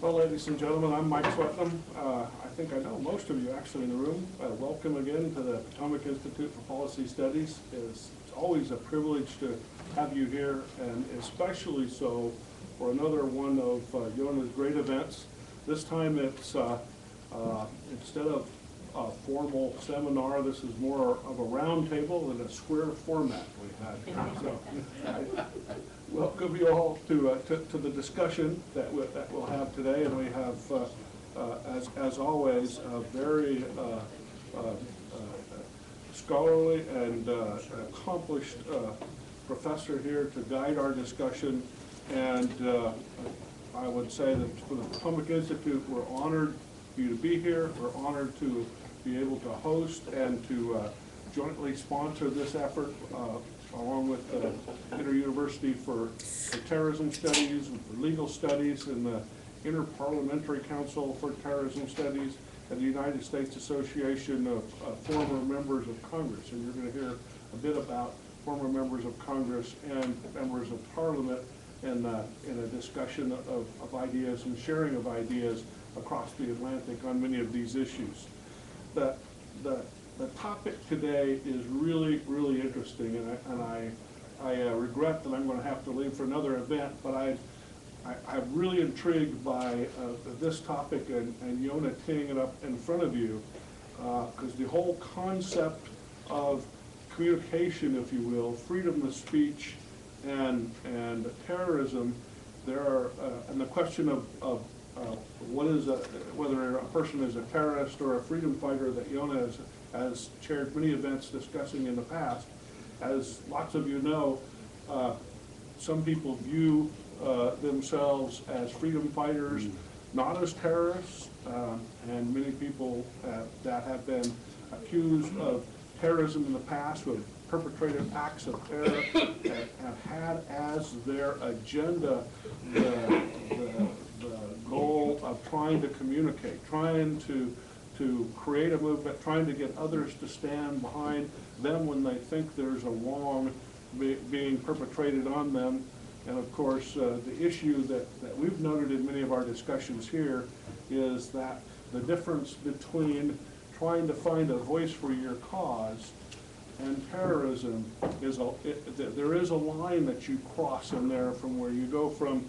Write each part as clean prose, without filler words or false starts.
Well, ladies and gentlemen, I'm Mike Swetnam. I think I know most of you actually in the room. Welcome again to the Potomac Institute for Policy Studies. It's always a privilege to have you here, and especially so for another one of Yona's great events. This time it's, instead of a formal seminar, this is more of a round table in a square format we've had. So I welcome you all to the discussion that we'll have today, and we have, as always, a very scholarly and accomplished professor here to guide our discussion. And I would say that for the Potomac Institute, we're honored for you to be here. We're honored to be able to host and to jointly sponsor this effort along with the Inter-University for Terrorism Studies and for Legal Studies and the Inter-Parliamentary Council for Terrorism Studies and the United States Association of Former Members of Congress. And you're going to hear a bit about former members of Congress and members of Parliament in a discussion of ideas and sharing of ideas across the Atlantic on many of these issues. The topic today is really, really interesting, and I regret that I'm going to have to leave for another event, but I'm really intrigued by this topic and Yona teeing it up in front of you, because the whole concept of communication, if you will, freedom of speech and terrorism, and the question of what is whether a person is a terrorist or a freedom fighter that Yona has chaired many events discussing in the past. As lots of you know, some people view themselves as freedom fighters, not as terrorists, and many people that have been accused of terrorism in the past, who have perpetrated acts of terror, have had as their agenda the goal of trying to communicate, trying to create a movement, trying to get others to stand behind them when they think there's a wrong being perpetrated on them. And of course, the issue that we've noted in many of our discussions here is that the difference between trying to find a voice for your cause and terrorism is there is a line that you cross in there, from where you go from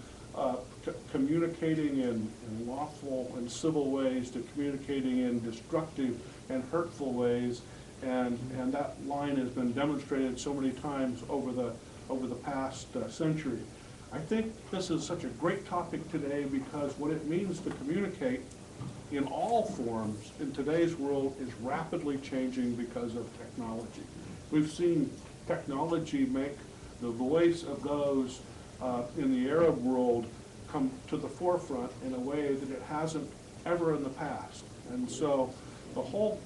communicating in lawful and civil ways to communicating in destructive and hurtful ways, and that line has been demonstrated so many times over the past century. I think this is such a great topic today because what it means to communicate in all forms in today's world is rapidly changing because of technology. We've seen technology make the voice of those in the Arab world come to the forefront in a way that it hasn't ever in the past. And so the whole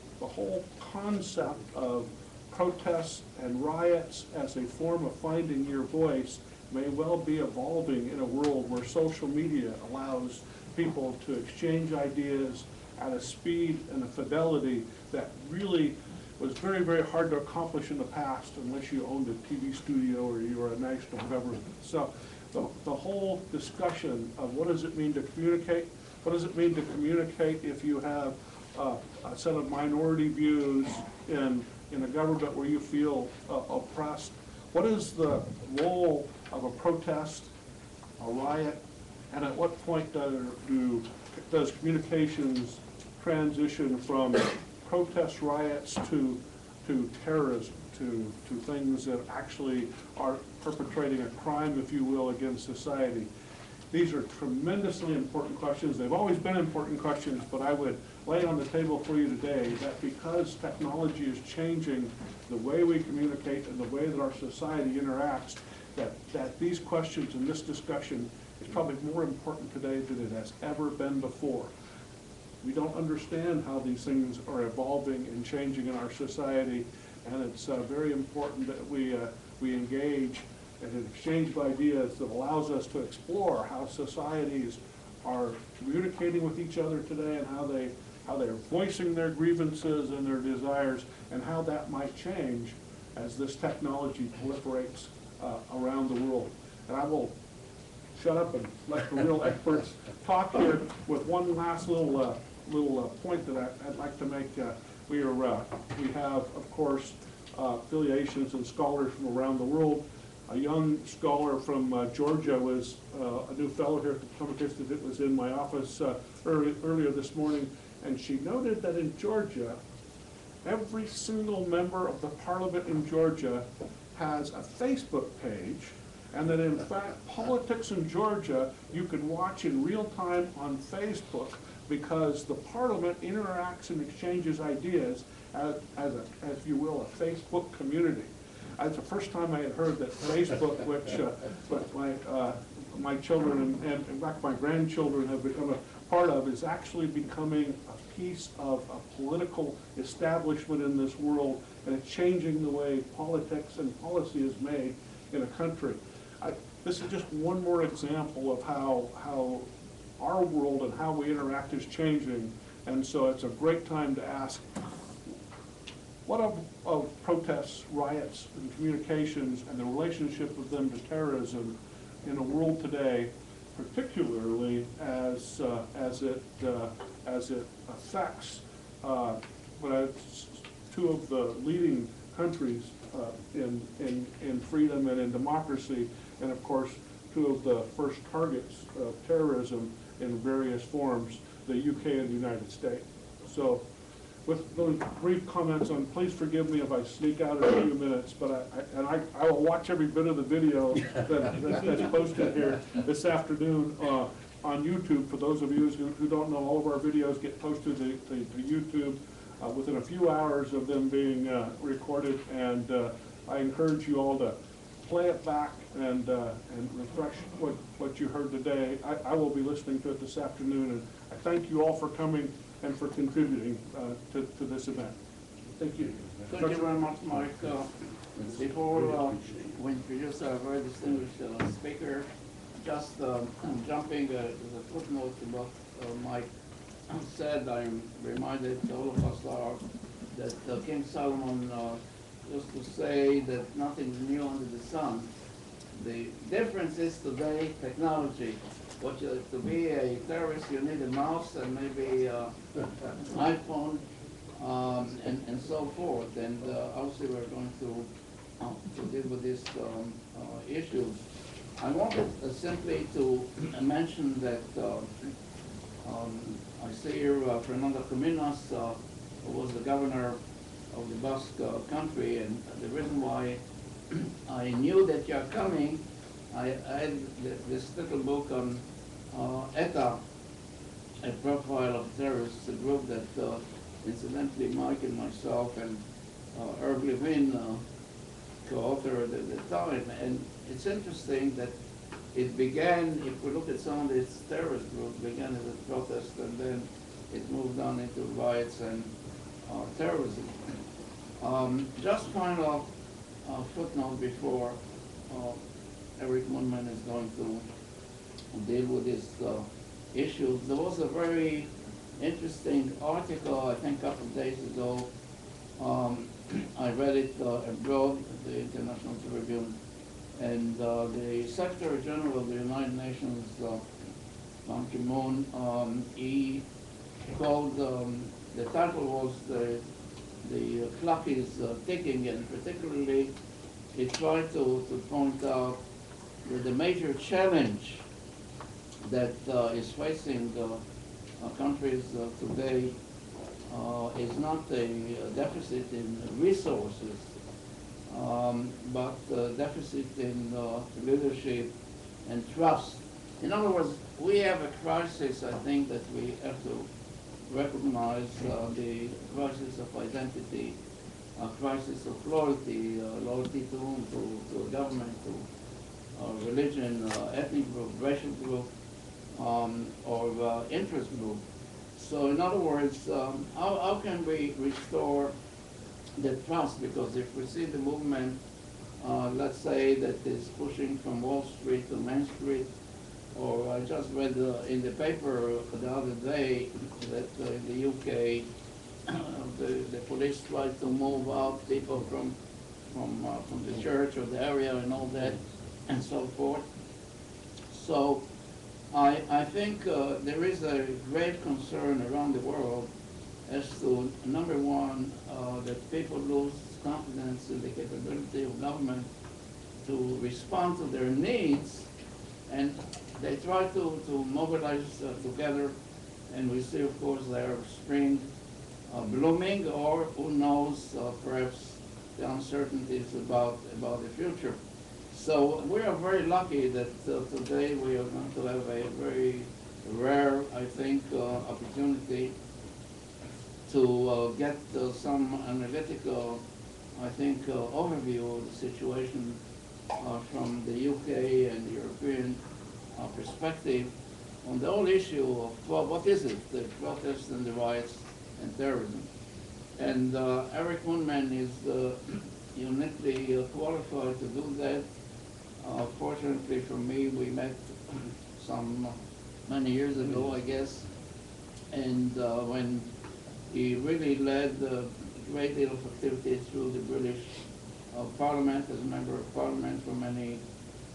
concept of protests and riots as a form of finding your voice may well be evolving in a world where social media allows people to exchange ideas at a speed and a fidelity that really was very, very hard to accomplish in the past unless you owned a TV studio or you were a national government. So the whole discussion of what does it mean to communicate, what does it mean to communicate if you have a set of minority views in a government where you feel oppressed, what is the role of a protest, a riot, and at what point does communications transition from protest riots to terrorism, to things that actually are perpetrating a crime, if you will, against society? These are tremendously important questions. They've always been important questions, but I would lay on the table for you today that because technology is changing the way we communicate and the way that our society interacts, that these questions and this discussion is probably more important today than it has ever been before. We don't understand how these things are evolving and changing in our society, and it's very important that we engage in an exchange of ideas that allows us to explore how societies are communicating with each other today, and how they're voicing their grievances and their desires, and how that might change as this technology proliferates around the world. And I will shut up and let the real experts talk here with one last little point that I'd like to make. We have, of course, affiliations and scholars from around the world. A young scholar from Georgia was a new fellow here at the Potomac Institute, was in my office earlier this morning, and she noted that in Georgia, every single member of the parliament in Georgia has a Facebook page, and that in fact, politics in Georgia you can watch in real time on Facebook, because the parliament interacts and exchanges ideas as you will, a Facebook community. That's the first time I had heard that Facebook, which my children and in fact my grandchildren have become a part of, is actually becoming a piece of a political establishment in this world, and it's changing the way politics and policy is made in a country. This is just one more example of how our world and how we interact is changing, and so it's a great time to ask, what of protests, riots, and communications, and the relationship of them to terrorism in a world today, particularly as it affects two of the leading countries in freedom and in democracy, and of course two of the first targets of terrorism in various forms, the UK and the United States. So, with those brief comments on, please forgive me if I sneak out in a few minutes, but I will watch every bit of the video that's posted here this afternoon on YouTube. For those of you who don't know, all of our videos get posted to YouTube within a few hours of them being recorded, and I encourage you all to play it back and refresh what you heard today. I will be listening to it this afternoon, and I thank you all for coming and for contributing to this event. Thank you. Thank you very much, Mike. Before we introduce our very distinguished speaker, just jumping as a footnote to what Mike said, I'm reminded, all of us are, that King Solomon used to say that nothing's new under the sun. The difference is today technology. To be a terrorist, you need a mouse and maybe an iPhone and so forth. And obviously we're going to deal with these issues. I wanted simply to mention that I see here Fernando Caminos, who was the governor of the Basque country, and the reason why I knew that you're coming, I had this little book on ETA, a profile of terrorists, a group that incidentally Mike and myself and Herb Levin co-authored at the time. And it's interesting that it began, if we look at some of these terrorist groups, began as a protest, and then it moved on into riots and terrorism. Just kind of a footnote before Eric Moonman is going to deal with this issue. There was a very interesting article, I think a couple of days ago. I read it abroad at the International Tribune, and the Secretary General of the United Nations, Ban Ki-moon, he called, the title was the clock is ticking, and particularly he tried to point out that the major challenge that is facing countries today is not a deficit in resources, but a deficit in leadership and trust. In other words, we have a crisis, I think, that we have to recognize, the crisis of identity, a crisis of loyalty, loyalty to whom? To a government, to religion, ethnic group, racial group, or interest group. So in other words, how can we restore the trust? Because if we see the movement, let's say, that is pushing from Wall Street to Main Street, or I just read in the paper the other day that in the UK the police tried to move out people from the church or the area and all that and so forth. So I think there is a great concern around the world as to, number one, that people lose confidence in the capability of government to respond to their needs, and they try to mobilize together, and we see, of course, their spring blooming, or who knows, perhaps the uncertainties about the future. So we are very lucky that today we are going to have a very rare, I think, opportunity to get some analytical, I think, overview of the situation from the UK and European perspective on the whole issue of, well, what is it, the protests and the riots and terrorism. And Eric Moonman is uniquely qualified to do that. Fortunately for me, we met many years ago, I guess, and when he really led a great deal of activity through the British Parliament as a member of Parliament for many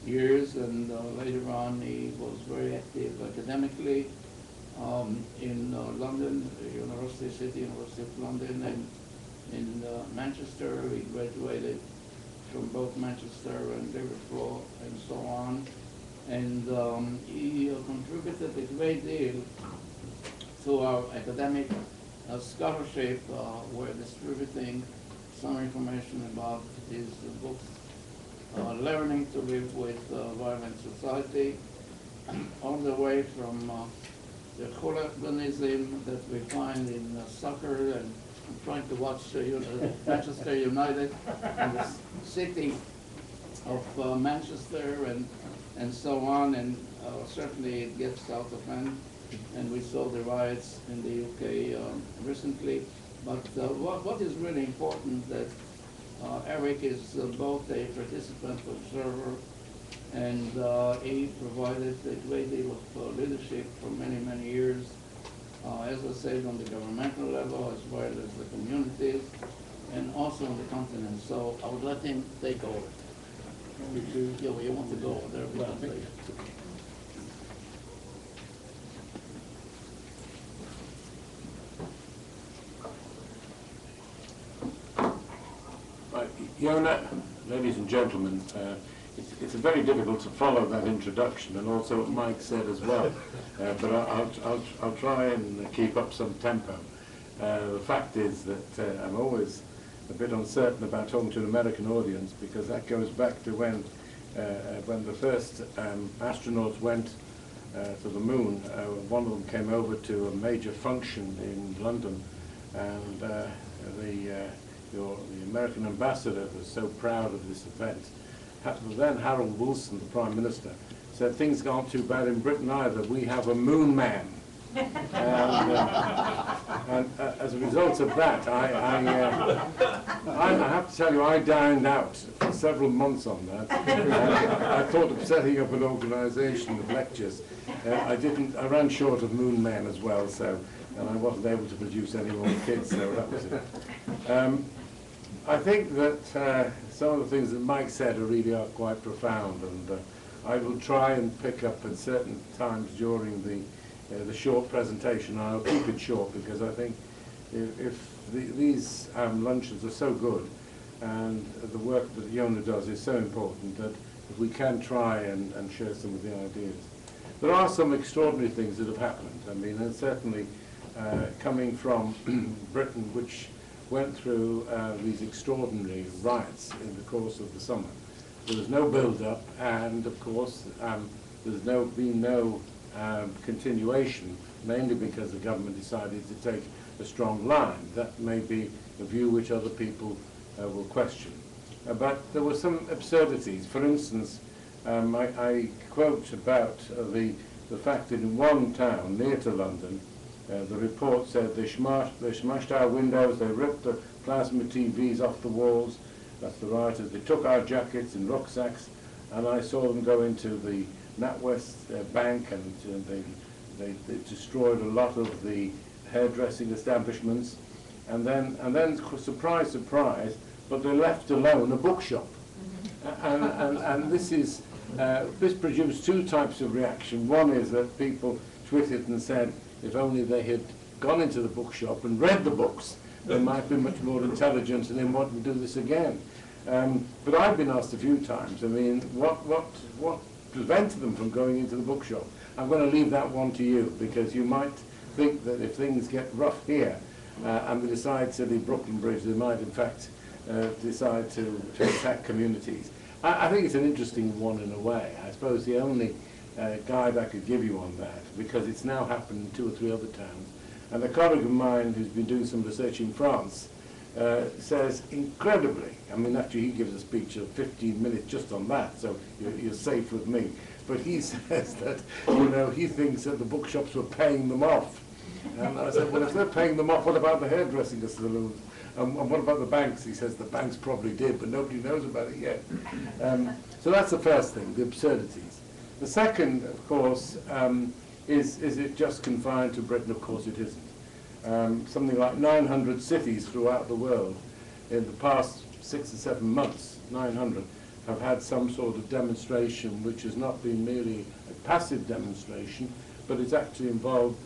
years, and later on he was very active academically in London, University of London, and in Manchester. He graduated from both Manchester and Liverpool and so on. And he contributed a great deal to our academic scholarship. We're distributing some information about his books, Learning to Live with Violent Society, all the way from the hooliganism that we find in soccer, and I'm trying to watch Manchester United in the city of Manchester and so on, and certainly it gets out of hand, and we saw the riots in the UK recently. But what is really important that Eric is both a participant observer, and he provided a great deal of leadership for many, many years, as I said, on the governmental level as well as the communities, and also on the continent. So I would let him take over. Yeah, well, you want to go over there? Well, I think Yona, ladies and gentlemen, it's very difficult to follow that introduction, and also what Mike said as well. But I'll try and keep up some tempo. The fact is that I'm always a bit uncertain about talking to an American audience, because that goes back to when the first astronauts went to the moon. One of them came over to a major function in London, and the American ambassador was so proud of this event. Then Harold Wilson, the Prime Minister, said things aren't too bad in Britain either. We have a Moonman. And as a result of that, I have to tell you, I dined out for several months on that. I thought of setting up an organisation of lectures. I ran short of Moonmen as well, and I wasn't able to produce any more kids, so that was it. I think that some of the things that Mike said really are quite profound, and I will try and pick up at certain times during the short presentation. I'll keep it short, because I think if these luncheons are so good, and the work that Yona does is so important, that if we can try and share some of the ideas. There are some extraordinary things that have happened. I mean, and certainly coming from Britain, which went through these extraordinary riots in the course of the summer. There was no build-up, and of course there's been no continuation, mainly because the government decided to take a strong line. That may be a view which other people will question. But there were some absurdities. For instance, I quote about the fact that in one town near to London, the report said they smashed our windows, they ripped the plasma TVs off the walls. That's the rioters. They took our jackets and rucksacks, and I saw them go into the NatWest Bank, and they destroyed a lot of the hairdressing establishments, and then surprise, surprise, but they left alone a bookshop. And this produced two types of reaction. One is that people tweeted and said, if only they had gone into the bookshop and read the books, they might be much more intelligent and they wouldn't do this again. But I've been asked a few times, I mean, what prevented them from going into the bookshop? I'm going to leave that one to you, because you might think that if things get rough here and they decide to leave Brooklyn Bridge, they might in fact decide to attack communities. I think it's an interesting one in a way. I suppose the only guide I could give you on that, because it's now happened in 2 or 3 other towns, and a colleague of mine who's been doing some research in France says incredibly, I mean, actually he gives a speech of 15 minutes just on that, so you're safe with me, but he says that, you know, he thinks that the bookshops were paying them off. And I said, well, if they're paying them off, what about the hairdressing saloons? And what about the banks? He says the banks probably did, but nobody knows about it yet. So that's the first thing, the absurdities. The second, of course, is it just confined to Britain? Of course it isn't. Something like 900 cities throughout the world in the past 6 or 7 months, 900, have had some sort of demonstration which has not been merely a passive demonstration, but it's actually involved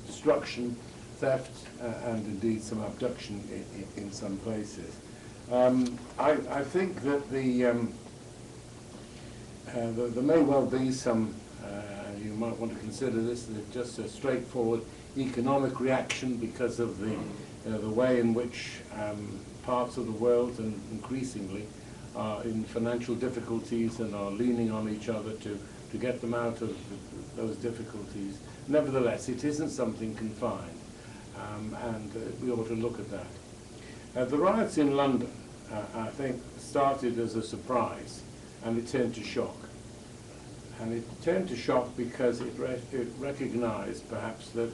destruction, theft, and indeed some abduction in some places. I think that there may well be some, you might want to consider this, just a straightforward economic reaction because of the way in which parts of the world, and increasingly, are in financial difficulties and are leaning on each other to get them out of those difficulties. Nevertheless, it isn't something confined, and we ought to look at that. The riots in London, I think, started as a surprise, and it turned to shock. And it turned to shock because it recognized, perhaps, that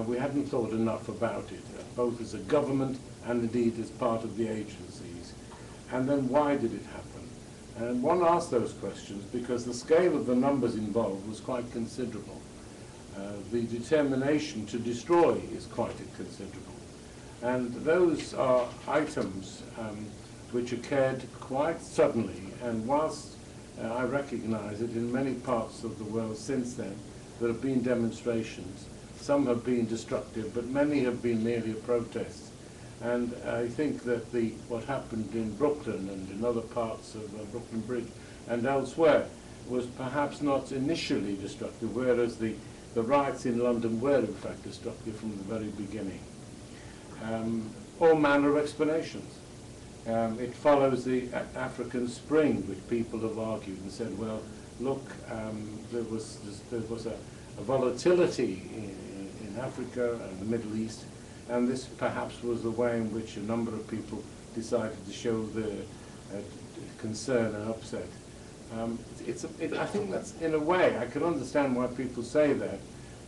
we hadn't thought enough about it, both as a government and indeed as part of the agencies. And then why did it happen? And one asked those questions because the scale of the numbers involved was quite considerable. The determination to destroy is quite considerable. And those are items which occurred quite suddenly, and whilst I recognize that in many parts of the world since then there have been demonstrations, some have been destructive, but many have been merely a protest. And I think that what happened in Brooklyn and in other parts of Brooklyn Bridge and elsewhere was perhaps not initially destructive, whereas the riots in London were in fact destructive from the very beginning. All manner of explanations. It follows the African Spring, which people have argued and said, well, look, there was a volatility in Africa and the Middle East, and this perhaps was the way in which a number of people decided to show their concern and upset. I think that's, in a way, I can understand why people say that,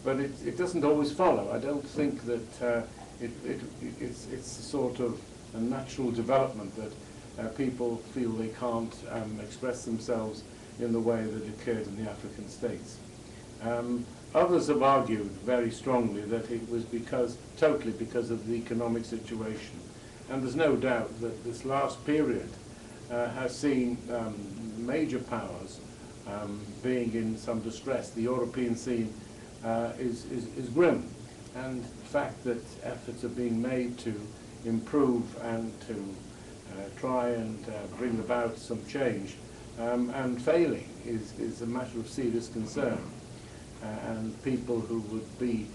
but it doesn't always follow. I don't think that it's sort of a natural development that people feel they can't express themselves in the way that occurred in the African states. Others have argued very strongly that it was totally because of the economic situation. And there's no doubt that this last period has seen major powers being in some distress. The European scene is grim. And the fact that efforts are being made to improve and to try and bring about some change and failing is a matter of serious concern. And people who would be,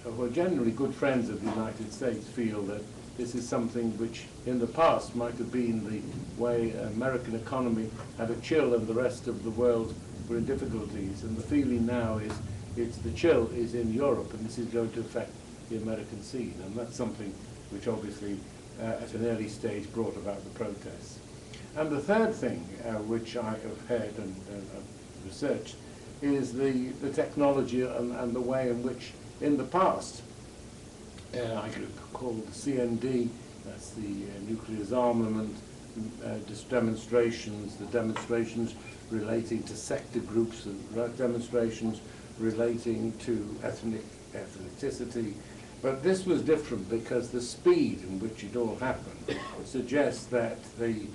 who are generally good friends of the United States, feel that this is something which in the past might have been the way American economy had a chill and the rest of the world were in difficulties. And the feeling now is the chill is in Europe, and this is going to affect the American scene. And that's something which obviously at an early stage brought about the protests. And the third thing which I have heard and researched is the technology and the way in which, in the past, I could call the CND, that's the nuclear disarmament, demonstrations, the demonstrations relating to sector groups, the demonstrations relating to ethnicity. But this was different because the speed in which it all happened suggests that the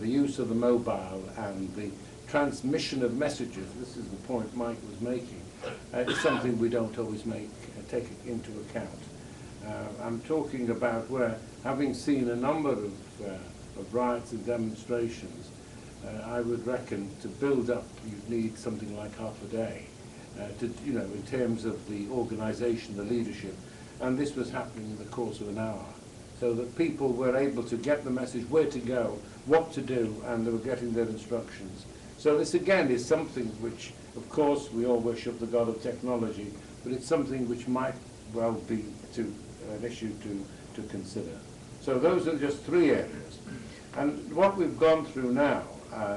use of the mobile and the transmission of messages, this is the point Mike was making, is something we don't always take into account. I'm talking about where, having seen a number of riots and demonstrations, I would reckon to build up you'd need something like half a day, in terms of the organisation, the leadership, and this was happening in the course of an hour, so that people were able to get the message where to go, what to do, and they were getting their instructions. So this again is something which, of course, we all worship the God of technology, but it's something which might well be an issue to consider. So those are just three areas. And what we've gone through now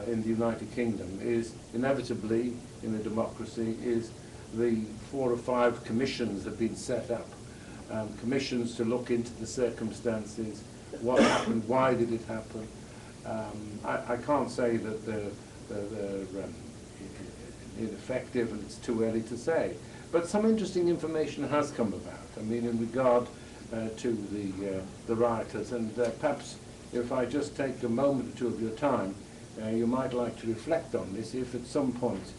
in the United Kingdom is inevitably, in a democracy, is the 4 or 5 commissions that have been set up. Commissions to look into the circumstances, what happened, why did it happen. I can't say that they're ineffective, and it's too early to say. But some interesting information has come about. I mean, in regard to the rioters, and perhaps if I just take a moment or two of your time, you might like to reflect on this. If at some point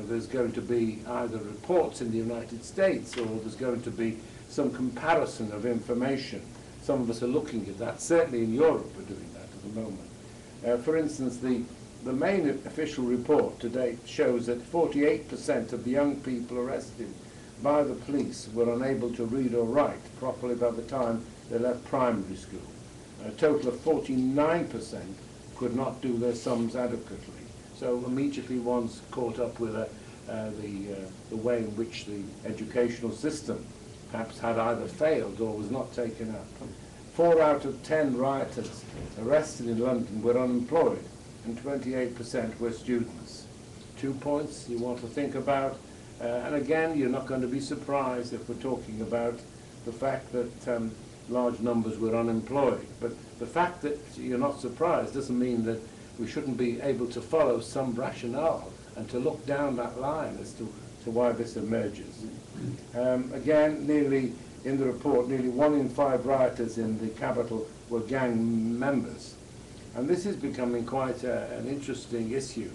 there's going to be either reports in the United States, or there's going to be some comparison of information. Some of us are looking at that. Certainly in Europe we're doing that at the moment. For instance, the main official report to date shows that 48% of the young people arrested by the police were unable to read or write properly by the time they left primary school. A total of 49% could not do their sums adequately. So immediately one's caught up with the way in which the educational system perhaps had either failed or was not taken up. 4 out of 10 rioters arrested in London were unemployed, and 28% were students. 2 points you want to think about. And again, you're not going to be surprised if we're talking about the fact that large numbers were unemployed. But the fact that you're not surprised doesn't mean that we shouldn't be able to follow some rationale and to look down that line as to why this emerges. Again, in the report, nearly 1 in 5 rioters in the capital were gang members. And this is becoming quite an interesting issue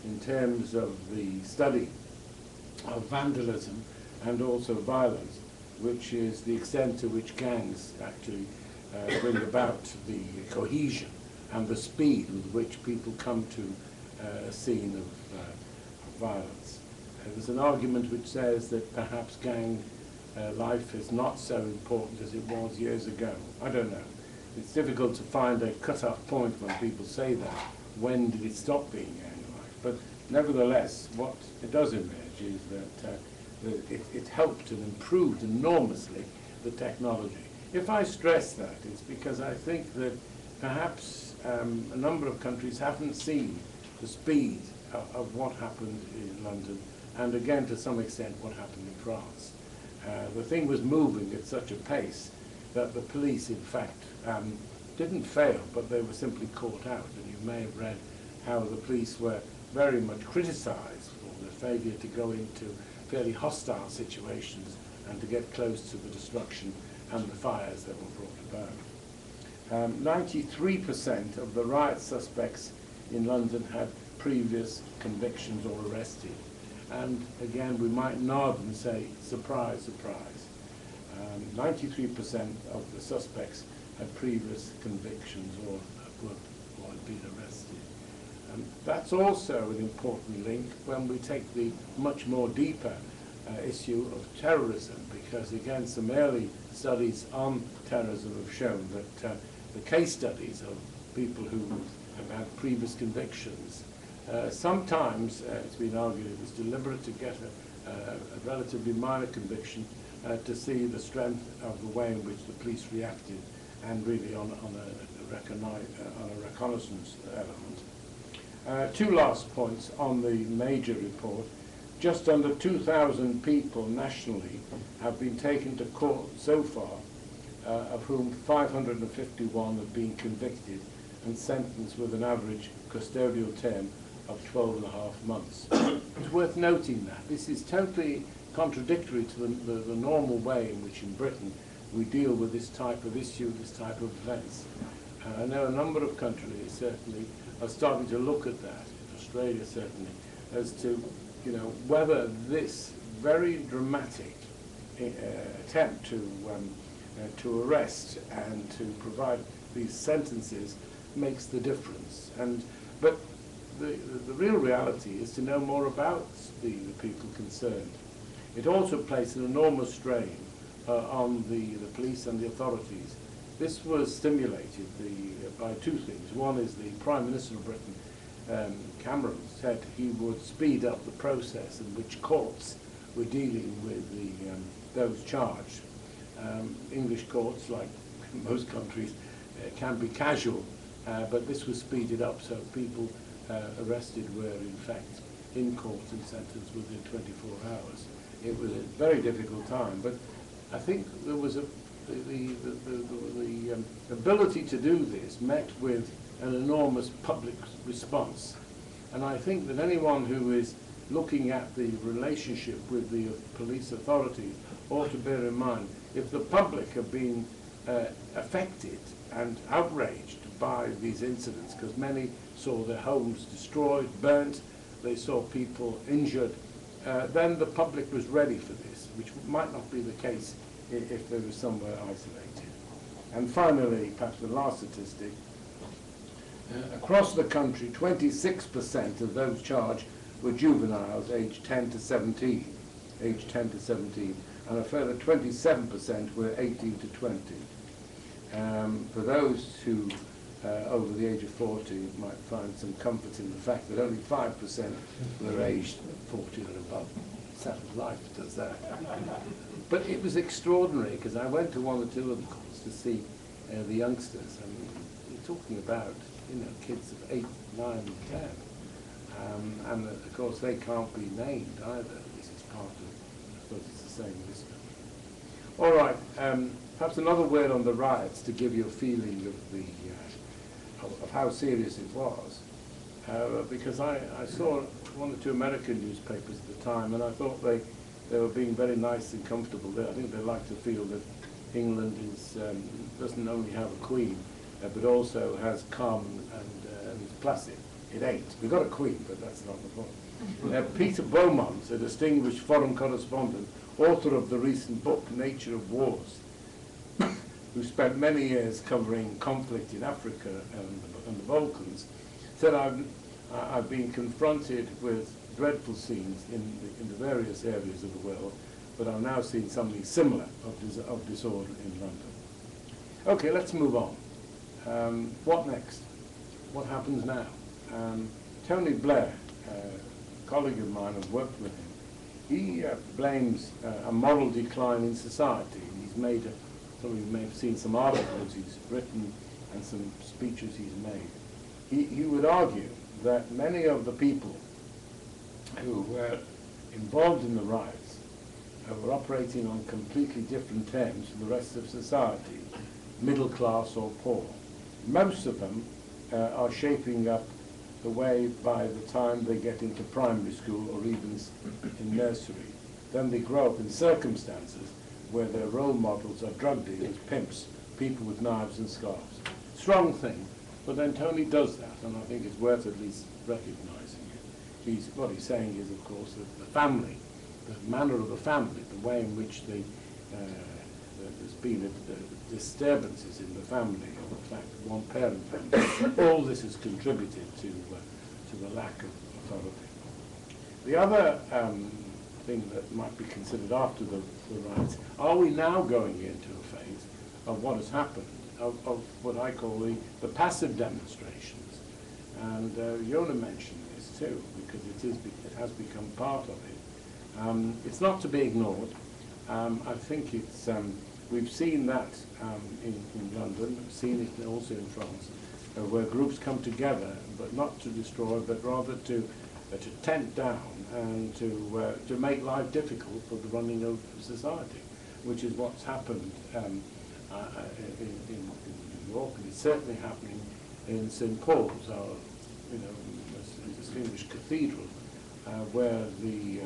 in terms of the study of vandalism and also violence, which is the extent to which gangs actually bring about the cohesion and the speed with which people come to a scene of violence. There's an argument which says that perhaps gang life is not so important as it was years ago. I don't know. It's difficult to find a cut-off point when people say that. When did it stop being gang life? But nevertheless, what it does emerge is that it helped and improved enormously the technology. If I stress that, it's because I think that perhaps a number of countries haven't seen the speed of what happened in London, and again, to some extent, what happened in France. The thing was moving at such a pace that the police, in fact, didn't fail, but they were simply caught out. And you may have read how the police were very much criticized for their failure to go into fairly hostile situations and to get close to the destruction and the fires that were brought about. 93% of the riot suspects in London had previous convictions or arrested. And again, we might nod and say, surprise, surprise. 93% of the suspects had previous convictions or had been arrested. That's also an important link when we take the much more deeper issue of terrorism, because again, some early studies on terrorism have shown that the case studies of people who have had previous convictions, sometimes it's been argued it was deliberate to get a relatively minor conviction to see the strength of the way in which the police reacted, and really on a reconnaissance element. 2 last points on the major report. Just under 2,000 people nationally have been taken to court so far, of whom 551 have been convicted, and sentenced with an average custodial term of 12.5 months. It's worth noting that this is totally contradictory to the normal way in which in Britain we deal with this type of issue, this type of events. I know a number of countries certainly are starting to look at that, Australia certainly, as to whether this very dramatic attempt to arrest and to provide these sentences makes the difference. But the real reality is to know more about the people concerned. It also placed an enormous strain on the police and the authorities. This was stimulated by two things. One is the Prime Minister of Britain, Cameron, said he would speed up the process in which courts were dealing with those charged. English courts, like most countries, can be casual, but this was speeded up, so people arrested were in fact in court and sentenced within 24 hours. It was a very difficult time, but I think there was the ability to do this met with an enormous public response. And I think that anyone who is looking at the relationship with the police authorities ought to bear in mind, if the public have been affected and outraged by these incidents, because many saw their homes destroyed, burnt, they saw people injured, then the public was ready for this, which might not be the case if they were somewhere isolated. And finally, perhaps the last statistic, across the country, 26% of those charged were juveniles aged 10 to 17, and a further 27% were 18 to 20. For those who over the age of 40 might find some comfort in the fact that only 5% were aged 40 or above. Settled life does that. But it was extraordinary, because I went to one or two of the courts to see the youngsters. I mean, you're talking about kids of 8, 9, and 10. And of course they can't be named either. This is part of, I suppose it's the same in this country. All right, perhaps another word on the riots to give you a feeling of the of how serious it was, because I saw one or two American newspapers at the time, and I thought they were being very nice and comfortable there. I think they like to feel that England doesn't only have a queen, but also has calm and is placid. It ain't. We've got a queen, but that's not the point. Peter Beaumont, a distinguished foreign correspondent, author of the recent book, Nature of Wars, who spent many years covering conflict in Africa and the Balkans, said, I've been confronted with dreadful scenes in the various areas of the world, but I've now seen something similar of disorder in London. Okay, let's move on. What next? What happens now? Tony Blair, a colleague of mine, I've worked with him, he blames a moral decline in society. He's made some of you may have seen some articles he's written and some speeches he's made. He would argue that many of the people who were involved in the riots were operating on completely different terms from the rest of society, middle class or poor. Most of them are shaping up the way by the time they get into primary school or even in nursery. Then they grow up in circumstances where their role models are drug dealers, pimps, people with knives and scarves. Strong thing, but then Tony does that, and I think it's worth at least recognizing it. What he's saying is, of course, that the family, the manner of the family, the way in which there's been disturbances in the family, or the fact that one parent family, all this has contributed to the lack of authority. The other thing that might be considered after the riots, are we now going into a phase of what has happened, of what I call the passive demonstrations? And Yona mentioned this too, because it has become part of it. It's not to be ignored. I think it's we've seen that in London, we've seen it also in France, where groups come together, but not to destroy, but rather to tent down and to make life difficult for the running of society, which is what's happened in New York, and it's certainly happening in St. Paul's, our distinguished cathedral, where the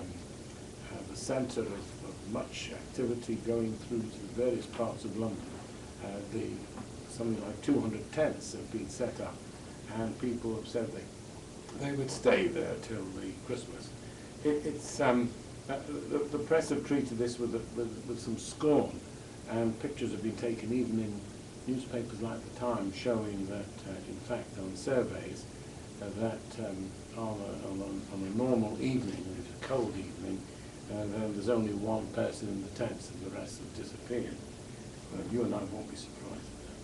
centre of much activity going through to the various parts of London. Something like 200 tents have been set up, and people have said they would stay there till the Christmas. The press have treated this with some scorn, and pictures have been taken even in newspapers like The Times showing that, in fact, on surveys, that on a normal evening, a cold evening, there's only one person in the tents and the rest have disappeared. You and I won't be surprised at that.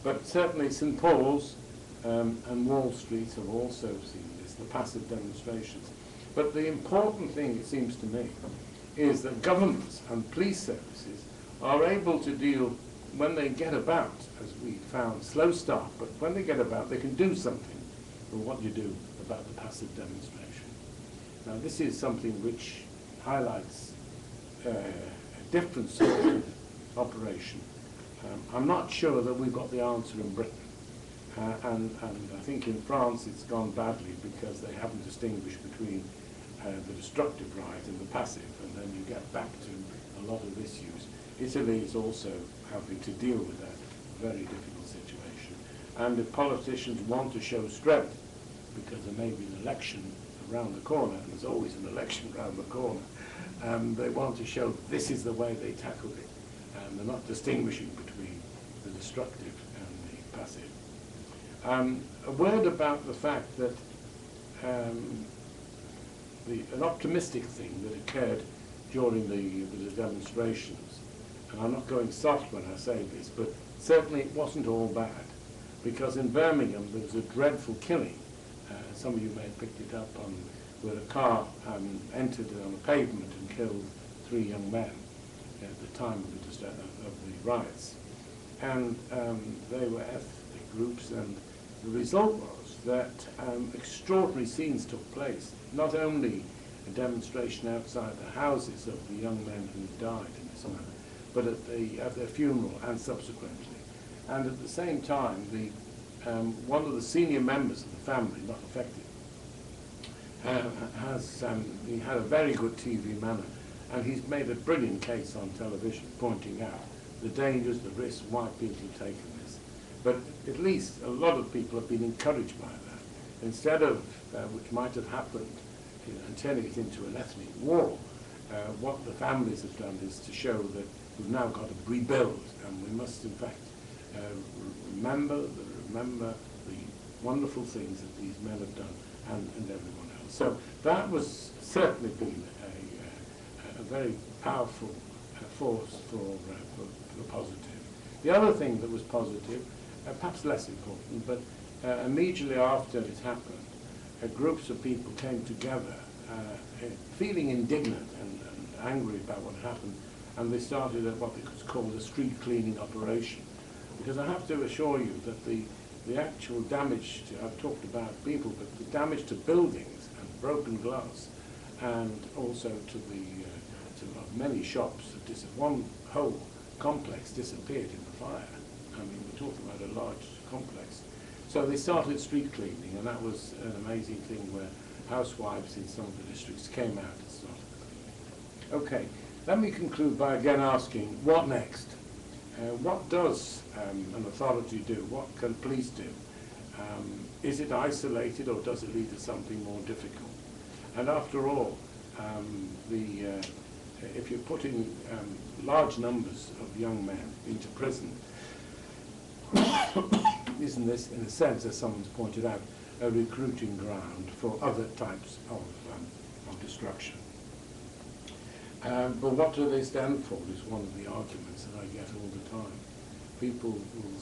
But certainly St. Paul's and Wall Street have also seen this, the passive demonstrations. But the important thing, it seems to me, is that governments and police services are able to deal, when they get about, as we found, slow start, but when they get about, they can do something with what you do about the passive demonstration. Now, this is something which highlights a different sort of operation. I'm not sure that we've got the answer in Britain. And I think in France it's gone badly because they haven't distinguished between the destructive riot and the passive, and then you get back to a lot of issues. Italy is also having to deal with that very difficult situation. And if politicians want to show strength, because there may be an election around the corner, and there's always an election around the corner, they want to show this is the way they tackled it. And they're not distinguishing between the destructive and the passive. A word about the fact that an optimistic thing that occurred during the demonstrations, and I'm not going soft when I say this, but certainly it wasn't all bad, because in Birmingham there was a dreadful killing. Some of you may have picked it up on where a car entered on a pavement and killed 3 young men at the time of the riots. And they were ethnic groups, and the result was that extraordinary scenes took place. Not only a demonstration outside the houses of the young men who died in this manner, but at their funeral and subsequently. And at the same time, one of the senior members of the family, not affected, he had a very good TV manner, and he's made a brilliant case on television pointing out the dangers, the risks, why people have taken this. But at least a lot of people have been encouraged by that. Instead of, which might have happened, and turning it into an ethnic war, what the families have done is to show that we've now got to rebuild, and we must in fact remember the wonderful things that these men have done, and everyone else. So that was certainly been a very powerful force for positive. The other thing that was positive, perhaps less important, but immediately after it happened, groups of people came together feeling indignant and angry about what happened, and they started what they could call a street cleaning operation. Because I have to assure you that the actual damage to, I've talked about people, but the damage to buildings and broken glass, and also to many shops, one whole complex disappeared in the fire. I mean, we're talking about a large complex. So they started street cleaning, and that was an amazing thing where housewives in some of the districts came out and started cleaning. Okay, let me conclude by again asking, what next? What does an authority do? What can police do? Is it isolated, or does it lead to something more difficult? And after all, if you're putting large numbers of young men into prison, isn't this, in a sense, as someone's pointed out, a recruiting ground for other types of destruction? But what do they stand for is one of the arguments that I get all the time. People will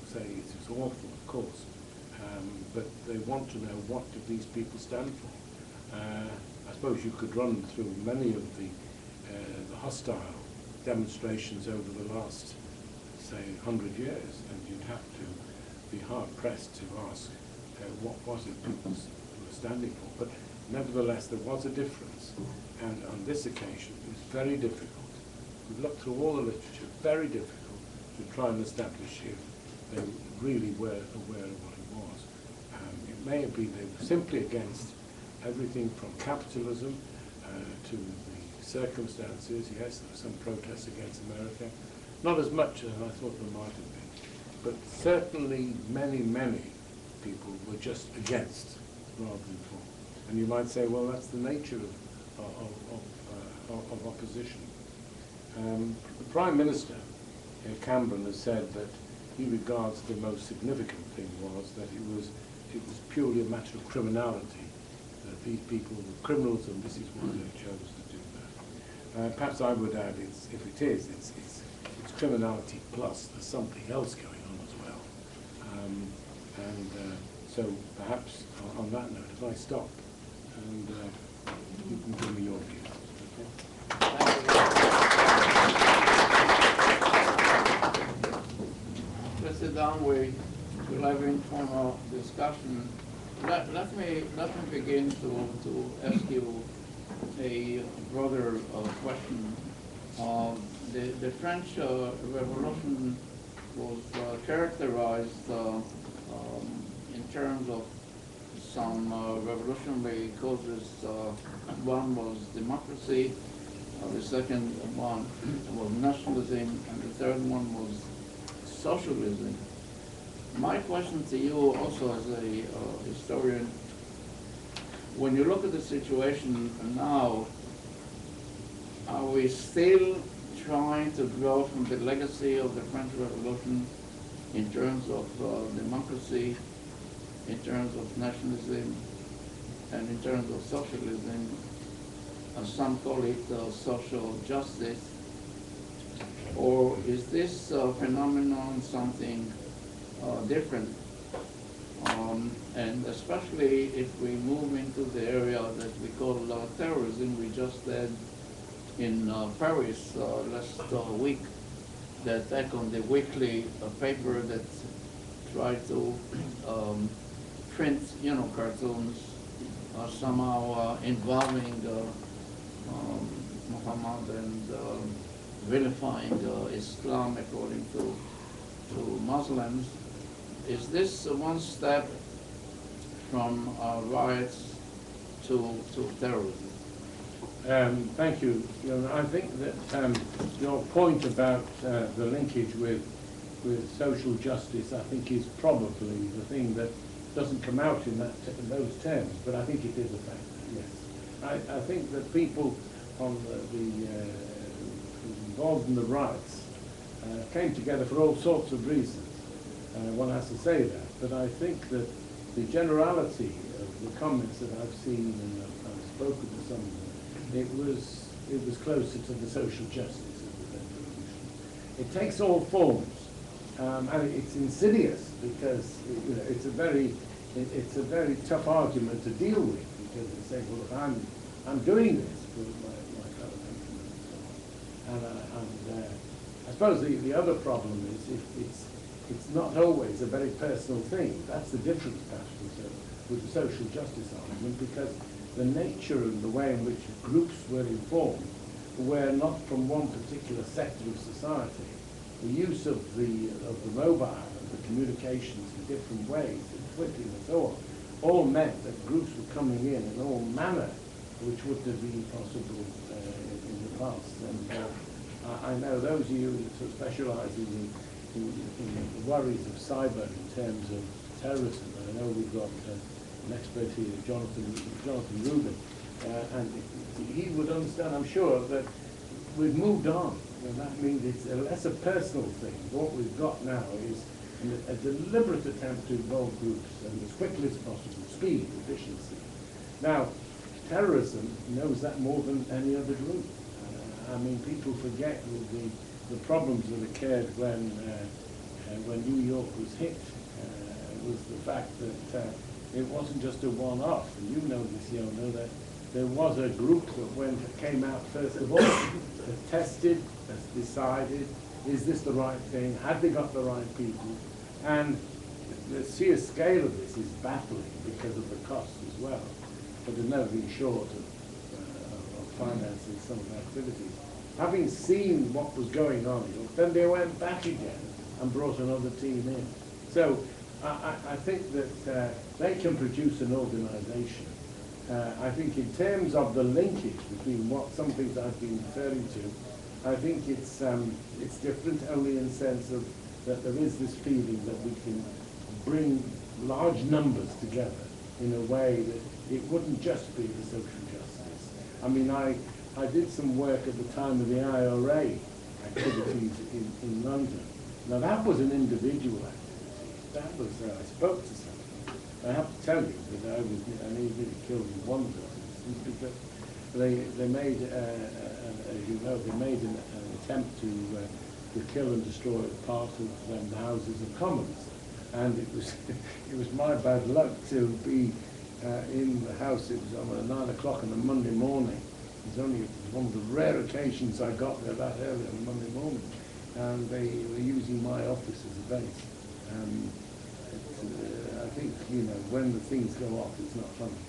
say it is awful, of course, but they want to know, what do these people stand for? I suppose you could run through many of the hostile demonstrations over the last, say, 100 years, and you'd have to be hard-pressed to ask what was it people were standing for. But nevertheless, there was a difference, and on this occasion it was very difficult. We've looked through all the literature, very difficult to try and establish if they really were aware of what it was. may have been they were simply against everything from capitalism to the circumstances. Yes, there were some protests against America. Not as much as I thought there might have been. But certainly many, many people were just against rather than for. And you might say, well, that's the nature of opposition. The Prime Minister, Cameron, has said that he regards the most significant thing was that it was purely a matter of criminality, that these people were criminals and this is why they chose to do that. Perhaps I would add, if it is, it's criminality plus there's something else going on as well. So perhaps on that note, if I stop and you can give me your view. Let's sit down. We'll have informal discussion. Let me begin to ask you a broader question. The French Revolution was characterized in terms of some revolutionary causes. One was democracy, the second one was nationalism, and the third one was socialism. My question to you also as a historian, when you look at the situation now, are we still trying to grow from the legacy of the French Revolution in terms of democracy, in terms of nationalism, and in terms of socialism, as some call it social justice? Or is this phenomenon something different? And especially if we move into the area that we call terrorism. We just had in Paris last week the attack on the weekly paper that tried to print, cartoons somehow involving Muhammad and vilifying Islam according to Muslims. Is this one step from riots to terrorism? Thank you. I think that your point about the linkage with social justice, I think, is probably the thing that doesn't come out in those terms, but I think it is a factor, yes. I think that people on involved in the riots came together for all sorts of reasons. One has to say that, but I think that the generality of the comments that I've seen, and I've spoken to some of them, it was closer to the social justice of the revolution. It takes all forms, and it's insidious because it's a very tough argument to deal with, because they say, well, look, I'm doing this for my fellow countrymen and so on. And I suppose the other problem is it's not always a very personal thing. That's the difference, perhaps, with the social justice argument, because the nature and the way in which groups were informed were not from one particular sector of society. The use of the mobile and the communications in different ways, and Twitter and so on, all meant that groups were coming in all manner which wouldn't have been possible in the past. And I know those of you that sort of specialise in the worries of cyber in terms of terrorism, and I know we've got an expert here, Jonathan Rubin, and he would understand, I'm sure, that we've moved on, and that means it's a less a personal thing. What we've got now is a deliberate attempt to involve groups and as quickly as possible, speed, efficiency. Now, terrorism knows that more than any other group. I mean, people forget the problems that occurred when New York was hit. Was the fact that it wasn't just a one-off, and you know this, that there was a group that came out first of all, that tested, that decided, is this the right thing? Had they got the right people? And the sheer scale of this is baffling because of the cost as well. But there's never been short of financing some of the activities. Having seen what was going on, then they went back again and brought another team in. So I think that they can produce an organisation. I think in terms of the linkage between what some things I've been referring to, I think it's different only in the sense of that there is this feeling that we can bring large numbers together in a way that it wouldn't just be the social justice. I mean, I did some work at the time of the IRA activities in London. Now that was an individual activity. That was, I spoke to someone. I have to tell you that I nearly killed one of them because they made, as you know, they made an attempt to kill and destroy part of the Houses of Commons. And it was my bad luck to be in the House. It was on 9 o'clock on a Monday morning. It was only one of the rare occasions I got there that early on a Monday morning. And they were using my office as a base. I think, you know, when the things go off, it's not funny.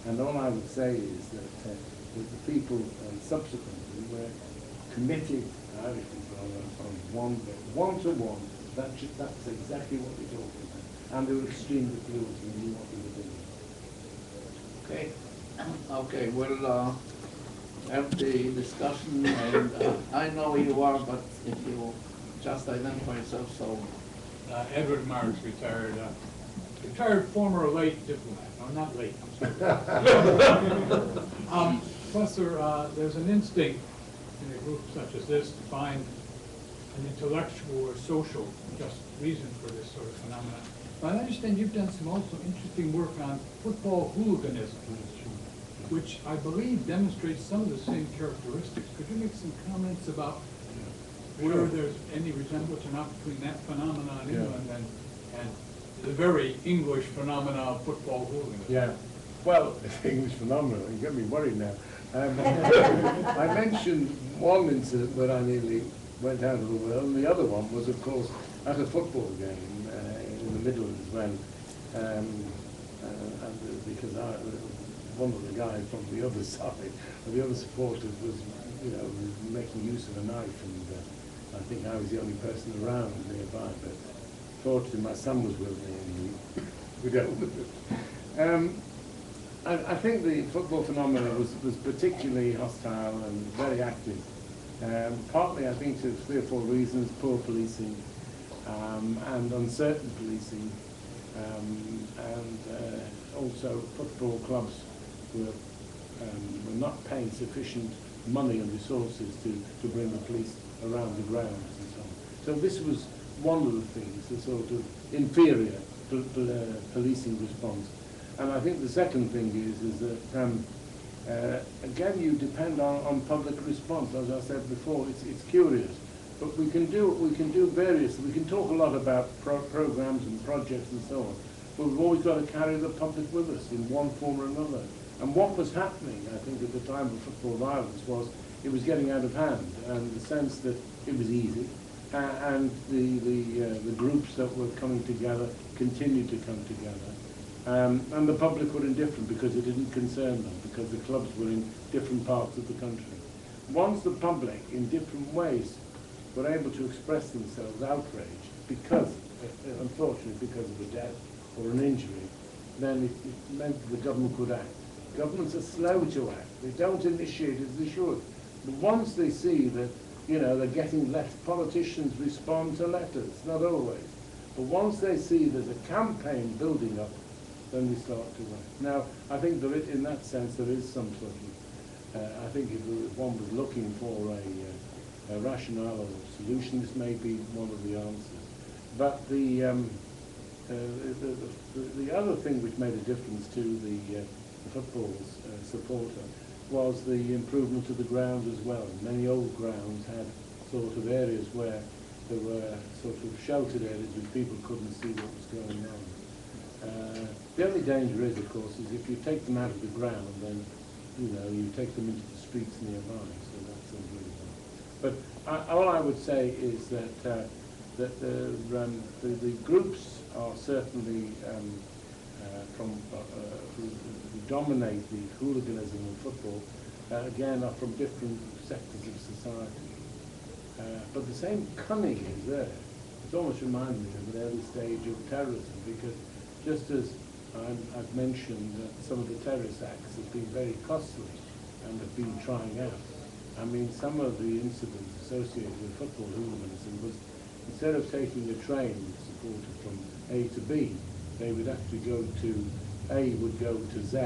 And all I would say is that the people subsequently were committed, I think, on one-to-one. That's exactly what we're talking about. And they were extremely fluid and knew what they were doing. Okay. Okay, we'll have the discussion, and I know who you are, but if you just identify yourself, so. Edward Marks, retired former late diplomat. No, not late, I'm sorry. Professor, there's an instinct in a group such as this to find an intellectual or social just reason for this sort of phenomenon. But I understand you've done some also interesting work on football hooliganism, which I believe demonstrates some of the same characteristics. Could you make some comments about where there's any resemblance or not between that phenomenon in England and the very English phenomena of football hooliganism? Yeah. Well, English phenomenon, you get me worried now. I mentioned one incident where I nearly went out of the world, and the other one was, of course, at a football game in the Midlands when, because one of the guys from the other side, the other supporters was, you know, making use of a knife, and I think I was the only person around nearby, but fortunately my son was with me, and we dealt with it. I think the football phenomenon was particularly hostile and very active. Partly, I think, for 3 or 4 reasons: poor policing and uncertain policing, and also football clubs were not paying sufficient money and resources to bring the police around the grounds and so on. So this was one of the things, the sort of inferior policing response. And I think the second thing is that, again, you depend on public response. As I said before, it's curious. But we can do various, we can talk a lot about programs and projects and so on, but we've always got to carry the public with us in one form or another. And what was happening, I think, at the time of football violence was it was getting out of hand, and the sense that it was easy, and the groups that were coming together continued to come together. And the public were indifferent because it didn't concern them, because the clubs were in different parts of the country. Once the public, in different ways, were able to express themselves outraged because, unfortunately, because of a death or an injury, then it meant that the government could act. Governments are slow to act. They don't initiate as they should. But once they see that, you know, they're getting politicians respond to letters, not always. But once they see there's a campaign building up, then we start to act. Now, I think that in that sense there is some sort of, I think if one was looking for a rationale or a solution, this may be one of the answers. But the other thing which made a difference to the football's supporter was the improvement of the ground as well. Many old grounds had sort of areas where there were sort of sheltered areas where people couldn't see what was going on. The only danger is, of course, is if you take them out of the ground, then, you know, you take them into the streets nearby, so that's unbelievable. But all I would say is that the groups are certainly who dominate the hooliganism in football, again, are from different sectors of society. But the same cunning is there. almost reminds me of an early stage of terrorism, because just as I've mentioned that some of the terrorist acts have been very costly and have been trying out. I mean, some of the incidents associated with football hooliganism was, instead of taking a train supported from A to B, they would actually go to, A would go to Z,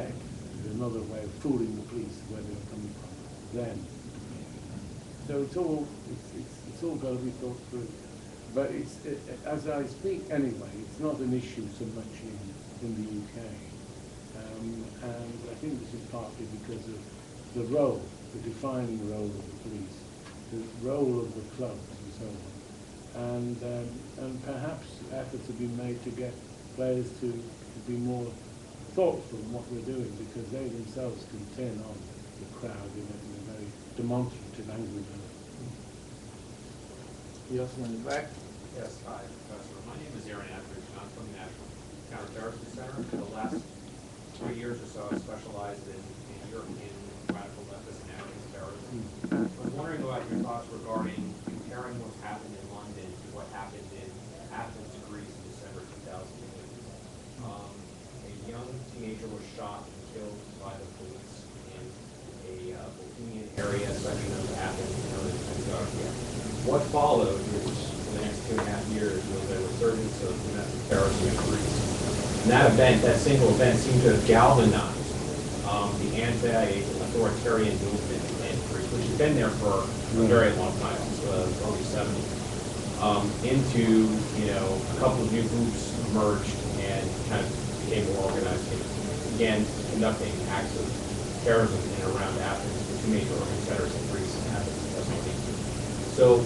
another way of fooling the police where they were coming from then. So it's all got to be thought through. But as I speak anyway, it's not an issue so much in the UK. And I think this is partly because of the role, the defining role of the police, the role of the clubs and so on. And perhaps efforts have been made to get players to be more thoughtful in what we're doing, because they themselves can turn on the crowd in a very demonstrative, angry manner. Yes, in the back. Yes, hi, Professor. My name is Aaron Etheridge, and I'm from the National Counterterrorism Center. For the last 3 years or so, I've specialized in European radical leftist and anarchist terrorism. I was wondering about your thoughts regarding comparing what's happened in London to what happened in Athens, Greece in December 2008. A young teenager was shot and killed by the police in a Bohemian area section of Athens known as Anarchist. What followed was, for the next 2.5 years, was a resurgence of domestic terrorism in Greece. And that event, that single event, seemed to have galvanized the anti-authoritarian movement in Greece, which has been there for a very long time, since the early 70s, into, a couple of new groups emerged and kind of became more organized and began conducting acts of terrorism in and around Athens, the two major urban centers in Greece, Athens and Thessaloniki. So,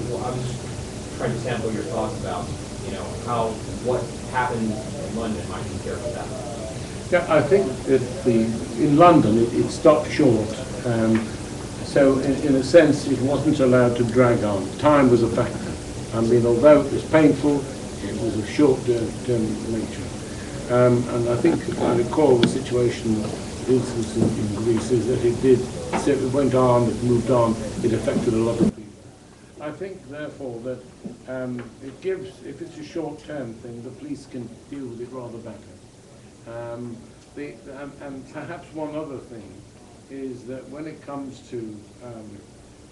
I was trying to sample your thoughts about, what happened in London might compare to that. Yeah, I think that in London it stopped short. So in a sense, it wasn't allowed to drag on. Time was a factor. I mean, although it was painful, it was of short-term nature. And I think I recall the situation, the instance in Greece, is that it went on, it moved on, it affected a lot of people. I think, therefore, that it gives, if it's a short-term thing, the police can deal with it rather better. And perhaps one other thing is that when it comes to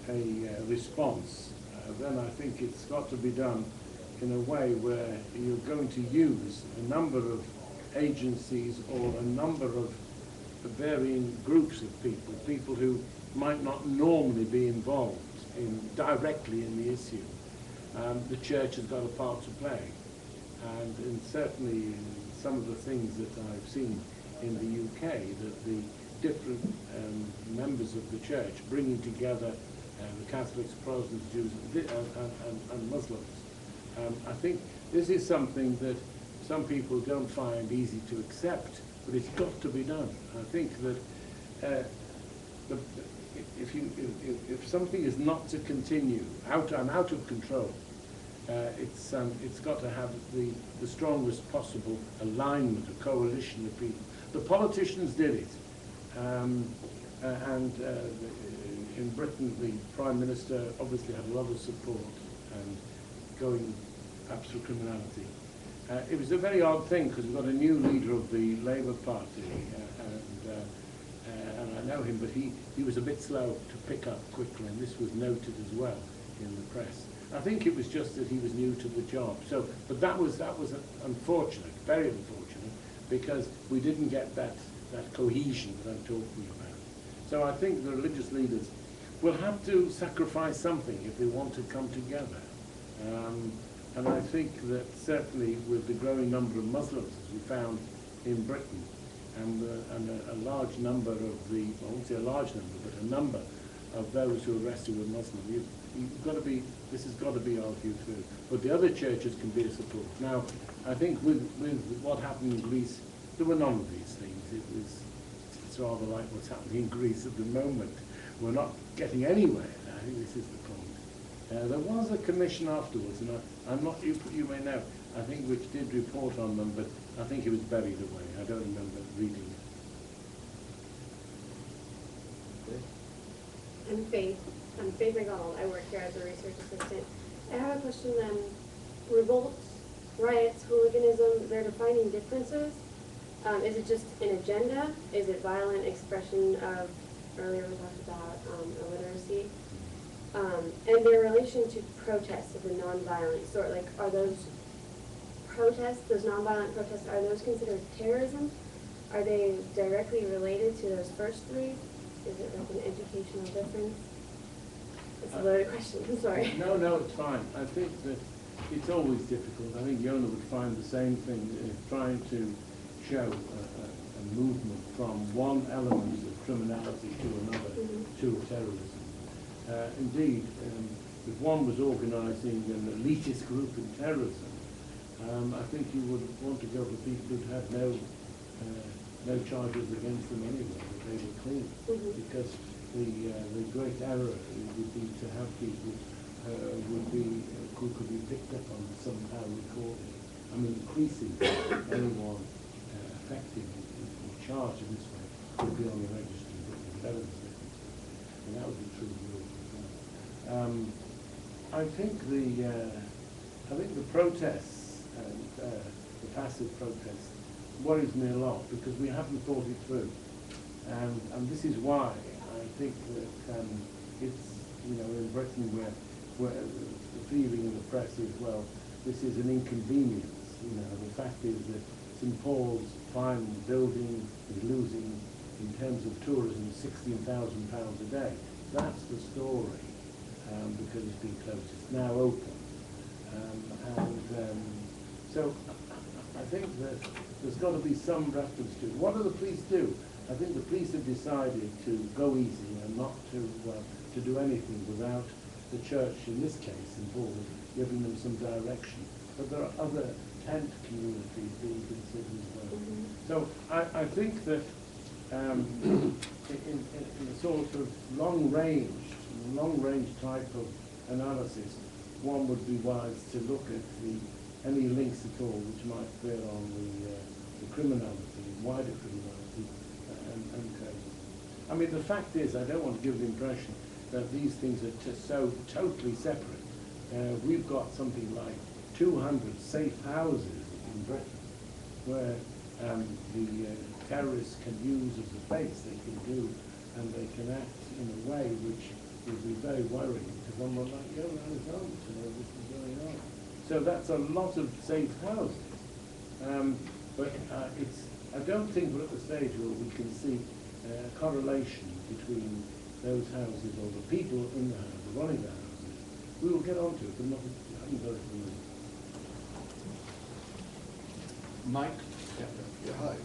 a response, then I think it's got to be done in a way where you're going to use a number of agencies or a number of varying groups of people who might not normally be involved directly in the issue. The church has got a part to play, and certainly in some of the things that I've seen in the UK, that the different members of the church bringing together the Catholics, Protestants, Jews, and Muslims. I think this is something that some people don't find easy to accept, but it's got to be done. I think that if something is not to continue out of control, it's got to have the strongest possible alignment, a coalition of people. The politicians did it, and in Britain the Prime Minister obviously had a lot of support and going perhaps for criminality. It was a very odd thing because we've got a new leader of the Labour Party, and I know him, but he was a bit slow to pick up quickly, and this was noted as well in the press. I think it was just that he was new to the job. So, but that was unfortunate, very unfortunate, because we didn't get that cohesion that I'm talking about. So I think the religious leaders will have to sacrifice something if they want to come together. And I think that certainly with the growing number of Muslims, as we found in Britain, and a large number of the, I won't say a large number, but a number of those who are arrested were Muslim, you've got to be, this has got to be argued through. But the other churches can be a support. Now, I think with what happened in Greece, there were none of these things. It's rather like what's happening in Greece at the moment. We're not getting anywhere. I think this is the point. There was a commission afterwards, and I'm not, you may know, I think, which did report on them, but I think it was buried away. I don't remember reading it. I'm Faith McDonald. I work here as a research assistant. I have a question then revolts, riots, hooliganism, they're defining differences. Is it just an agenda? Is it violent expression of, earlier we talked about illiteracy? And their relation to protests of the nonviolent sort, like are those protests, those nonviolent protests, are those considered terrorism? Are they directly related to those first three? Is it like an educational difference? It's a loaded question, I'm sorry. No, it's fine. I think that it's always difficult. I think Yona would find the same thing, trying to show a movement from one element of criminality to another, to terrorism. Indeed, if one was organising an elitist group in terrorism, I think you would want to go for people who had no charges against them anyway, that they were clean. Because the great error would be to have people who could be picked up on somehow recorded. I mean, increasingly, anyone affected or charged in this way would be on the register of evidence differences. And that would be true of Europe as well. I think the protests and the passive protests worries me a lot because we haven't thought it through. And this is why I think that it's, in Britain where the feeling in the press is, well, this is an inconvenience. The fact is that St. Paul's fine building is losing, in terms of tourism, £16,000 a day. That's the story, because it's been closed. It's now open. So I think that there's got to be some reference to it. What do the police do? I think the police have decided to go easy and not to do anything without the church, in this case, involved, giving them some direction. But there are other tent communities being considered as well. So I think that in a sort of long range type of analysis, one would be wise to look at any links at all which might bear on the criminality, wider criminality, and terrorism. I mean, the fact is, I don't want to give the impression that these things are so totally separate. We've got something like 200 safe houses in Britain where the terrorists can use as a base. They can do, and they can act in a way which would be very worrying to someone like you around his home to know this is going on. So that's a lot of safe houses. But I don't think we're at the stage where we can see a correlation between those houses or the people in the houses, running the houses. We will get onto it, but not, I haven't got it for me. Mike? Yeah, hi.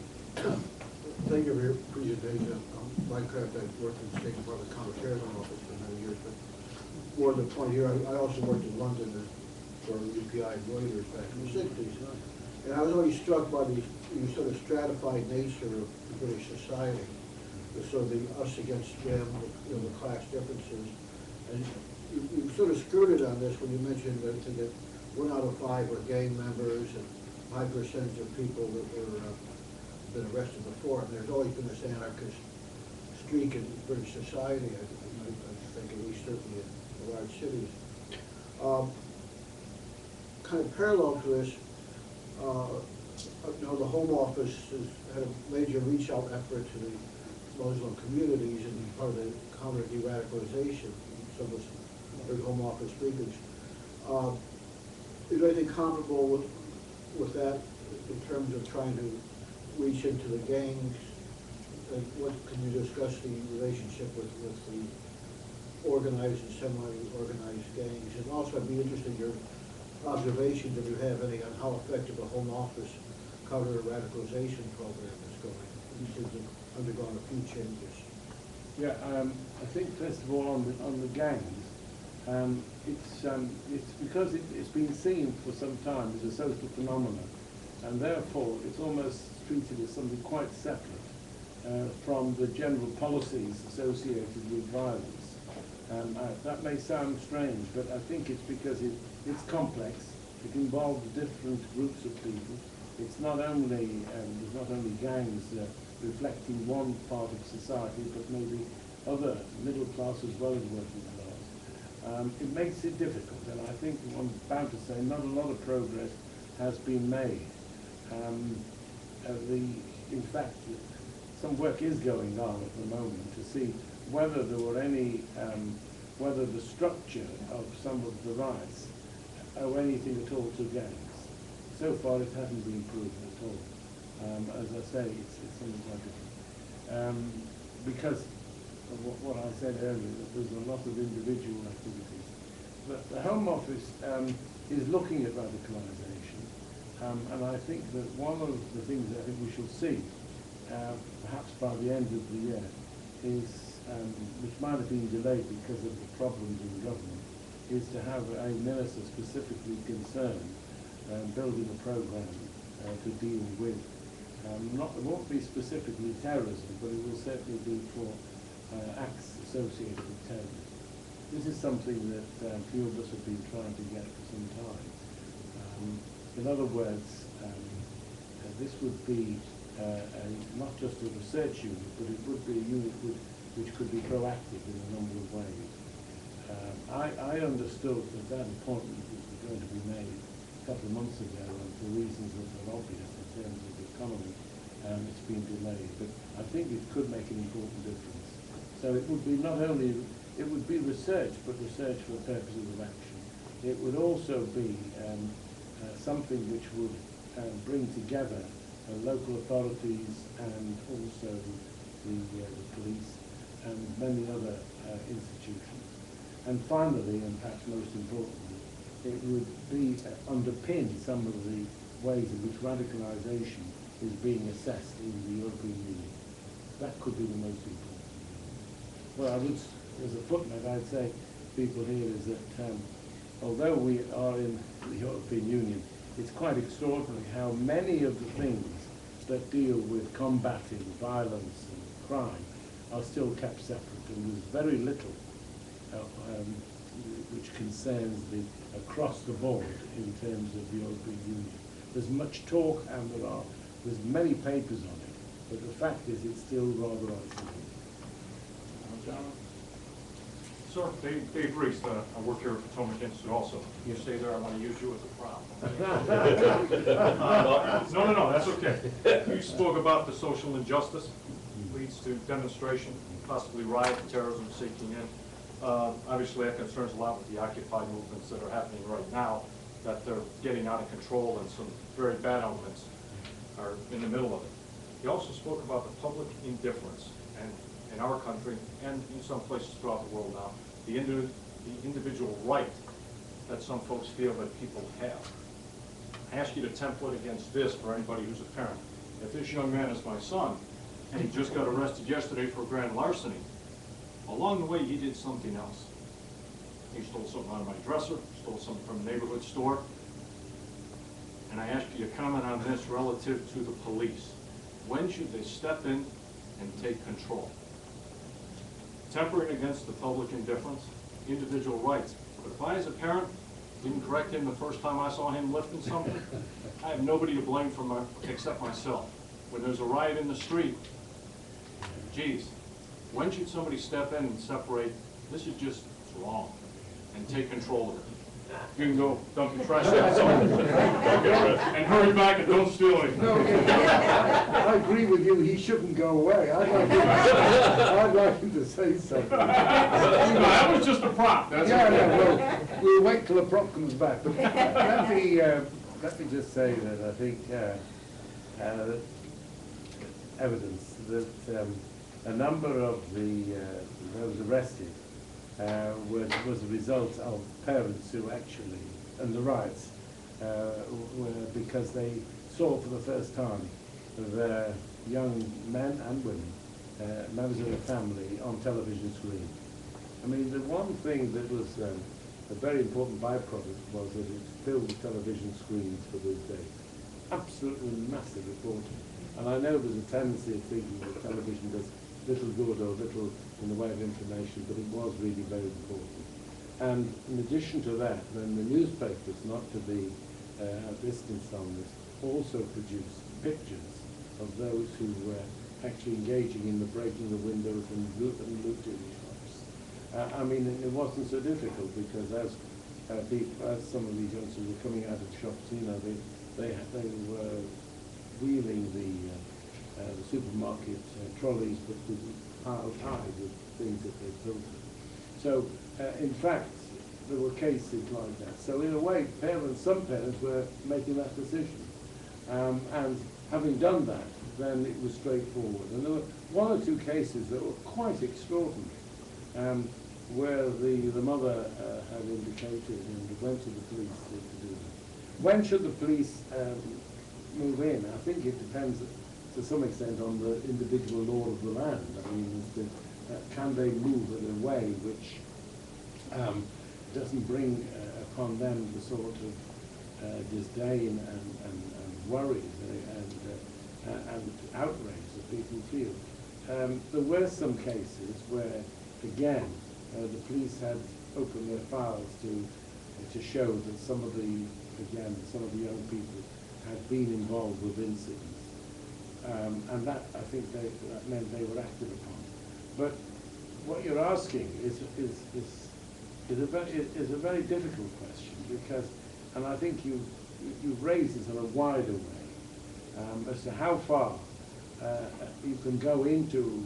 Thank you for your presentation. Mike Kraft, I've worked in the State Department Counterterrorism Office for many years, but more than 20 years. I also worked in London for UPI and Reuters back in the 60s. And I was always struck by the sort of stratified nature of the British society, the sort of the us against them, the class differences. And you sort of skirted on this when you mentioned that 1 out of 5 were gang members and 5% of people that were been arrested before. And there's always been this anarchist streak in British society, I think, at least certainly in the large cities. Kind of parallel to this, the Home Office has had a major reach-out effort to the Muslim communities and part of the counter de-radicalization. Some of us heard Home Office speakers. Is there anything comparable with that in terms of trying to reach into the gangs? What can you discuss the relationship with the organized and semi-organized gangs? And also, I'd be interested in your observations, if you have any, on how effective the Home Office counter-radicalization program is going. It seems to have undergone a few changes. Yeah, I think first of all on the gangs, it's because it's been seen for some time as a social phenomenon, and therefore it's almost treated as something quite separate from the general policies associated with violence. That may sound strange, but I think it's because it's complex. It involves different groups of people. It's not only there's not only gangs reflecting one part of society, but maybe other middle class as well as working class. it makes it difficult, and I think I'm bound to say not a lot of progress has been made. In fact, some work is going on at the moment to see whether there were any, whether the structure of some of the riots owe anything at all to gangs. So far it hasn't been proven at all. As I say, it's something quite different. Because of what I said earlier, that there's a lot of individual activities. But the Home Office is looking at radicalisation, and I think that one of the things I think we shall see, perhaps by the end of the year, is, which might have been delayed because of the problems in government, is to have a minister specifically concerned building a programme to deal with, it won't be specifically terrorism, but it will certainly be for acts associated with terrorism. This is something that few of us have been trying to get for some time. In other words, this would be not just a research unit, but it would be a unit which could be proactive in a number of ways. I understood that appointment was going to be made a couple of months ago, and for reasons that are obvious in terms of the economy, it's been delayed. But I think it could make an important difference. So it would be not only, it would be research, but research for purposes of action. It would also be something which would bring together local authorities and also the police and many other institutions. And finally, and perhaps most importantly, it would be underpin some of the ways in which radicalisation is being assessed in the European Union. That could be the most important. Well, I would, as a footnote, I'd say people here is that although we are in the European Union, it's quite extraordinary how many of the things that deal with combating violence and crime are still kept separate, and there's very little which concerns the across the board in terms of the European Union. There's much talk and there's many papers on it, but the fact is it's still rather isolated. Sir, Dave Reese, I work here at Potomac Institute also. You stay there, I want to use you as a prop. No, that's okay. You spoke about the social injustice leads to demonstration, possibly riot, terrorism seeking in. Obviously, that concerns a lot with the Occupy movements that are happening right now, that they're getting out of control and some very bad elements are in the middle of it. He also spoke about the public indifference, and in our country and in some places throughout the world now, the individual right that some folks feel that people have. I ask you to template against this for anybody who's a parent. If this young man is my son, and he just got arrested yesterday for grand larceny, along the way he did something else. He stole something out of my dresser, stole something from a neighborhood store, and I ask you to comment on this relative to the police. When should they step in and take control? Tempering against the public indifference, individual rights. But if I, as a parent, didn't correct him the first time I saw him lifting something, I have nobody to blame for except myself. When there's a riot in the street, geez, when should somebody step in and separate, this is just wrong, and take control of it? You can go dump your trash outside and hurry back and don't steal anything. No, I agree with you, he shouldn't go away. I'd like him to say something. No, that was just a prop. That's well, we'll wait till the prop comes back. But let me just say that I think evidence that a number of those arrested was a result of parents who actually, and the riots, were because they saw for the first time their young men and women, members of the family, on television screen. I mean, the one thing that was a very important byproduct was that it filled the television screens for those days. Absolutely massive reporting. And I know there's a tendency of thinking that television does little good or little in the way of information, but it was really very important. And in addition to that, then the newspapers, not to be outdistanced on this, also produced pictures of those who were actually engaging in the breaking of windows and looting shops. I mean, it wasn't so difficult because as some of these youngsters were coming out of shops, you know, they were wheeling the supermarket trolleys, but piled high with things that they built. So, in fact, there were cases like that. So, in a way, some parents were making that decision. And having done that, then it was straightforward. And there were one or two cases that were quite extraordinary, where the mother had indicated and went to the police to do that. When should the police move in? I think it depends to some extent on the individual law of the land. I mean, can they move in a way which doesn't bring upon them the sort of disdain and worries and outrage that people feel. There were some cases where, again, the police had opened their files to show that some of the young people had been involved with incidents, and that I think that meant they were acted upon. But what you're asking is a very difficult question because, and I think you've raised it in a wider way as to how far you can go into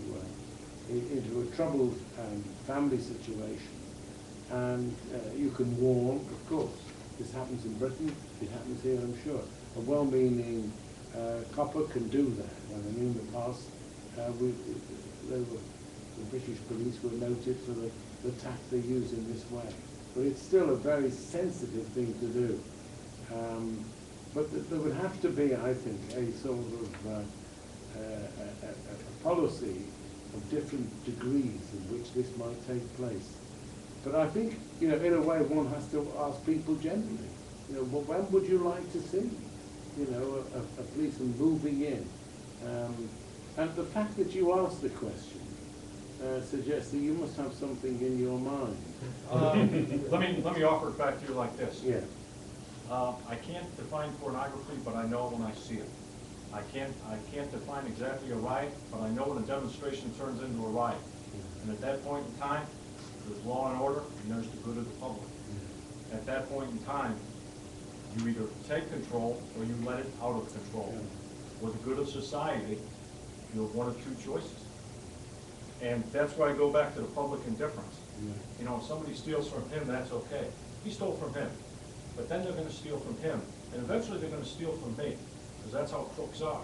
a troubled family situation, and you can warn. Of course, this happens in Britain. It happens here, I'm sure. A well-meaning copper can do that. And I mean, in the past, the British police were noted for the tact they use in this way. But it's still a very sensitive thing to do. But there would have to be, I think, a sort of a policy of different degrees in which this might take place. But I think, you know, in a way, one has to ask people generally, you know, well, when would you like to see, you know, a policeman moving in? And the fact that you asked the question suggests that you must have something in your mind. Let me offer it back to you like this. Yeah. I can't define pornography, but I know when I see it. I can't define exactly a riot, but I know when a demonstration turns into a riot. And at that point in time, there's law and order, and there's the good of the public. At that point in time, you either take control or you let it out of control. For the good of society, you have one of two choices. And that's why I go back to the public indifference. You know, if somebody steals from him, that's okay. He stole from him. But then they're going to steal from him. And eventually they're going to steal from me. Because that's how crooks are.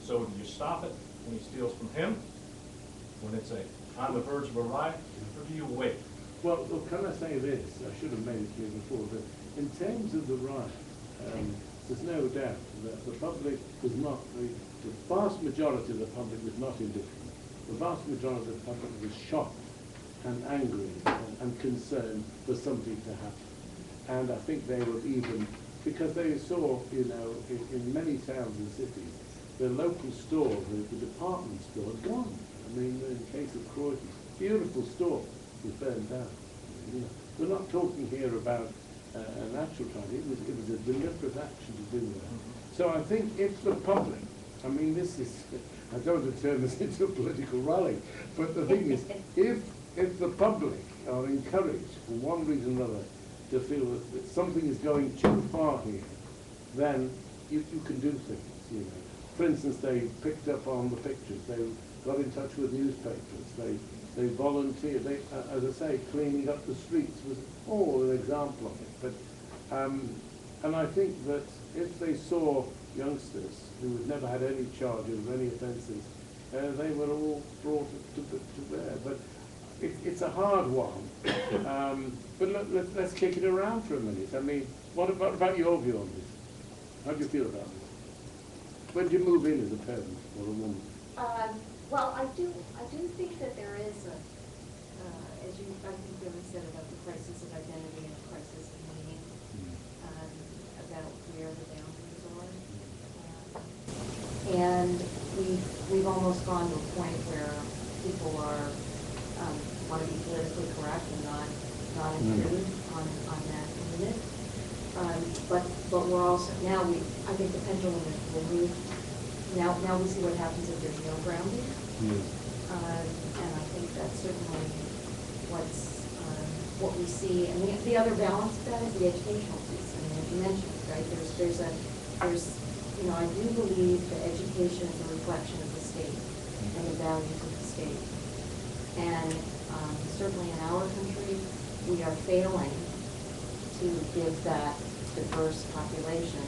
So do you stop it when he steals from him, when it's on the verge of a riot, or do you wait? Well, can I say this? I should have made it clear before, but in terms of the riot, there's no doubt that the public was not, the vast majority of the public was not indifferent. The vast majority of the public was shocked and angry and concerned for something to happen. And I think they were even, because they saw, you know, in many towns and cities, the local store, the department store, had gone. I mean, in the case of Croydon, beautiful store was burned down. You know, we're not talking here about an actual tragedy. It was a deliberate action to do that. So I think if the public, I mean, this is, I don't want to turn this into a political rally, but the thing is, if the public are encouraged, for one reason or another, to feel that something is going too far here, then you can do things, you know. For instance, they picked up on the pictures, they got in touch with newspapers, they volunteered, as I say, cleaning up the streets was all an example of it. But, and I think that if they saw youngsters who had never had any charges of any offences, they were all brought to bear. But it's a hard one. But let's kick it around for a minute. I mean, what about your view on this? How do you feel about this? When do you move in as a parent or a woman? Well, I do think that there is a, as you, I think Billy said about the crisis of identity and the crisis of meaning, about where the boundaries are. And we've almost gone to a point where people are, want to be politically correct and not intrude on that limit. But we're also, now I think the pendulum will move. Now we see what happens if there's no grounding. And I think that certainly what we see. And the other balance of that is the educational piece. I mean, as you mentioned, right, I do believe that education is a reflection of the state and the values of the state. And certainly in our country, we are failing to give that diverse population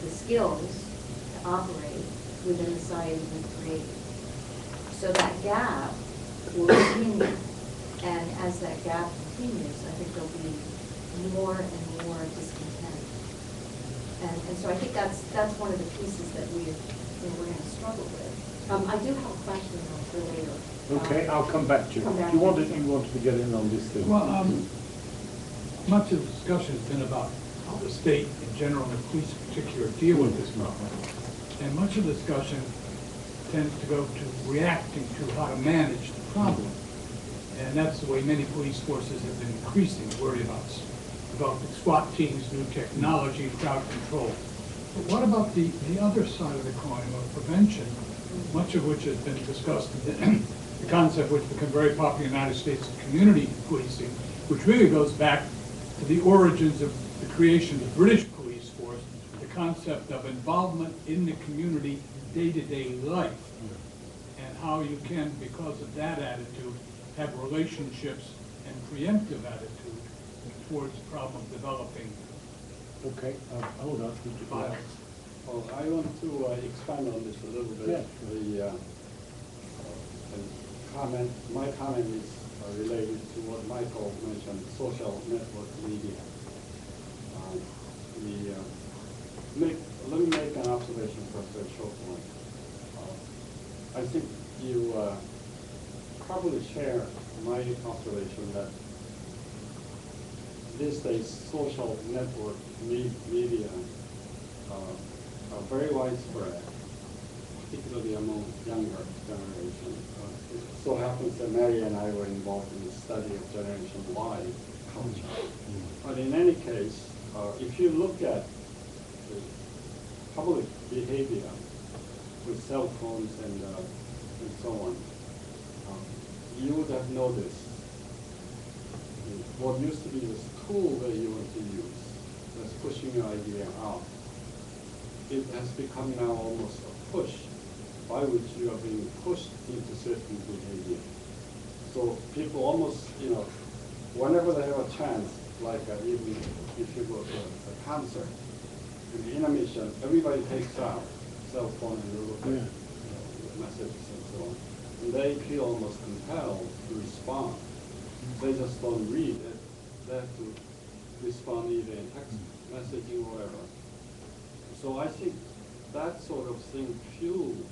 the skills to operate within the society we've created. So that gap will continue. And as that gap continues, I think there'll be more and more discontent. And so I think that's one of the pieces that we're going to struggle with. I do have a question though for later. Okay, I'll come back to you. You wanted to get in on this thing. Well, much of the discussion has been about how the state in general and the police in particular deal with this problem. And much of the discussion tends to go to reacting to how to manage the problem. And that's the way many police forces have been increasingly worried about developing SWAT teams, new technology, crowd control. But what about the other side of the coin of prevention, much of which has been discussed, the concept which became very popular in the United States of community policing, which really goes back to the origins of the creation of the British police force, the concept of involvement in the community day-to-day life, and how you can, because of that attitude, have relationships and preemptive attitude towards the problem developing. Okay, hold on. Violence. Well, I want to expand on this a little bit. Yeah. My comment is related to what Michael mentioned, social network media. Let me make an observation first, a short one. I think you probably share my observation that these days social network media are very widespread, particularly among younger generation. It so happens that Mary and I were involved in the study of Generation Y culture. But in any case, if you look at the public behavior with cell phones and so on, you would have noticed what used to be this tool that you want to use, that's pushing your idea out. It has become now almost a push by which you are being pushed into certain behavior. So people almost, whenever they have a chance, like even if you go to a concert, in the intermission, everybody takes out cell phone and they look at messages and so on. And they feel almost compelled to respond. They just don't read it. They have to respond either in text messaging or whatever. So I think that sort of thing fuels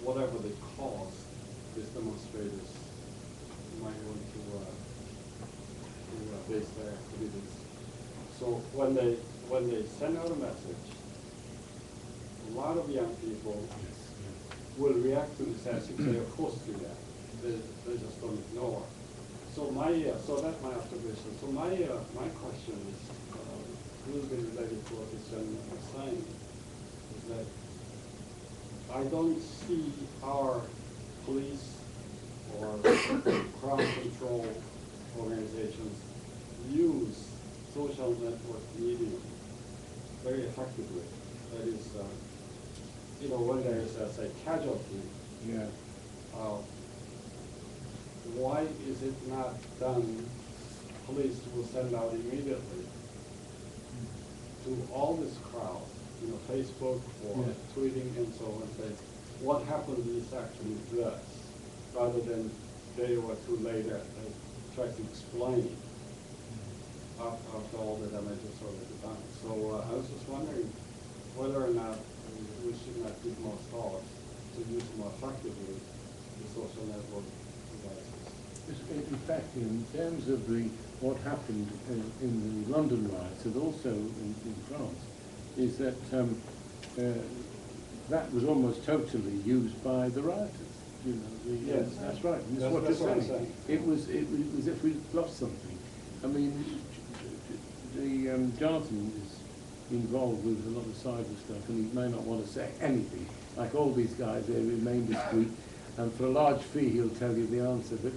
whatever the cause these demonstrators might want to base their activities. So when they send out a message, a lot of young people will react to this as if they are forced to do that. They just don't ignore. So that's my observation. So my question is a little bit related to what this gentleman was saying, is that I don't see our police or crowd control organizations use social network medium very effectively. That is, when there is a casualty, why is it not done? Police will send out immediately to all this crowd, Facebook or tweeting and so on, say what happened is actually this, rather than a day or two later they try to explain after all the damage is already done. So I was just wondering whether or not we should not give more thought to use more effectively the social network devices. In fact, in terms of what happened in the London riots and also in France, is that that was almost totally used by the rioters. Yes, that's right. And that's what what you're I'm saying. saying. It was as if we lost something. I mean, Jonathan is involved with a lot of cyber stuff, and he may not want to say anything. Like all these guys, they remain discreet. and for a large fee he'll tell you the answer. But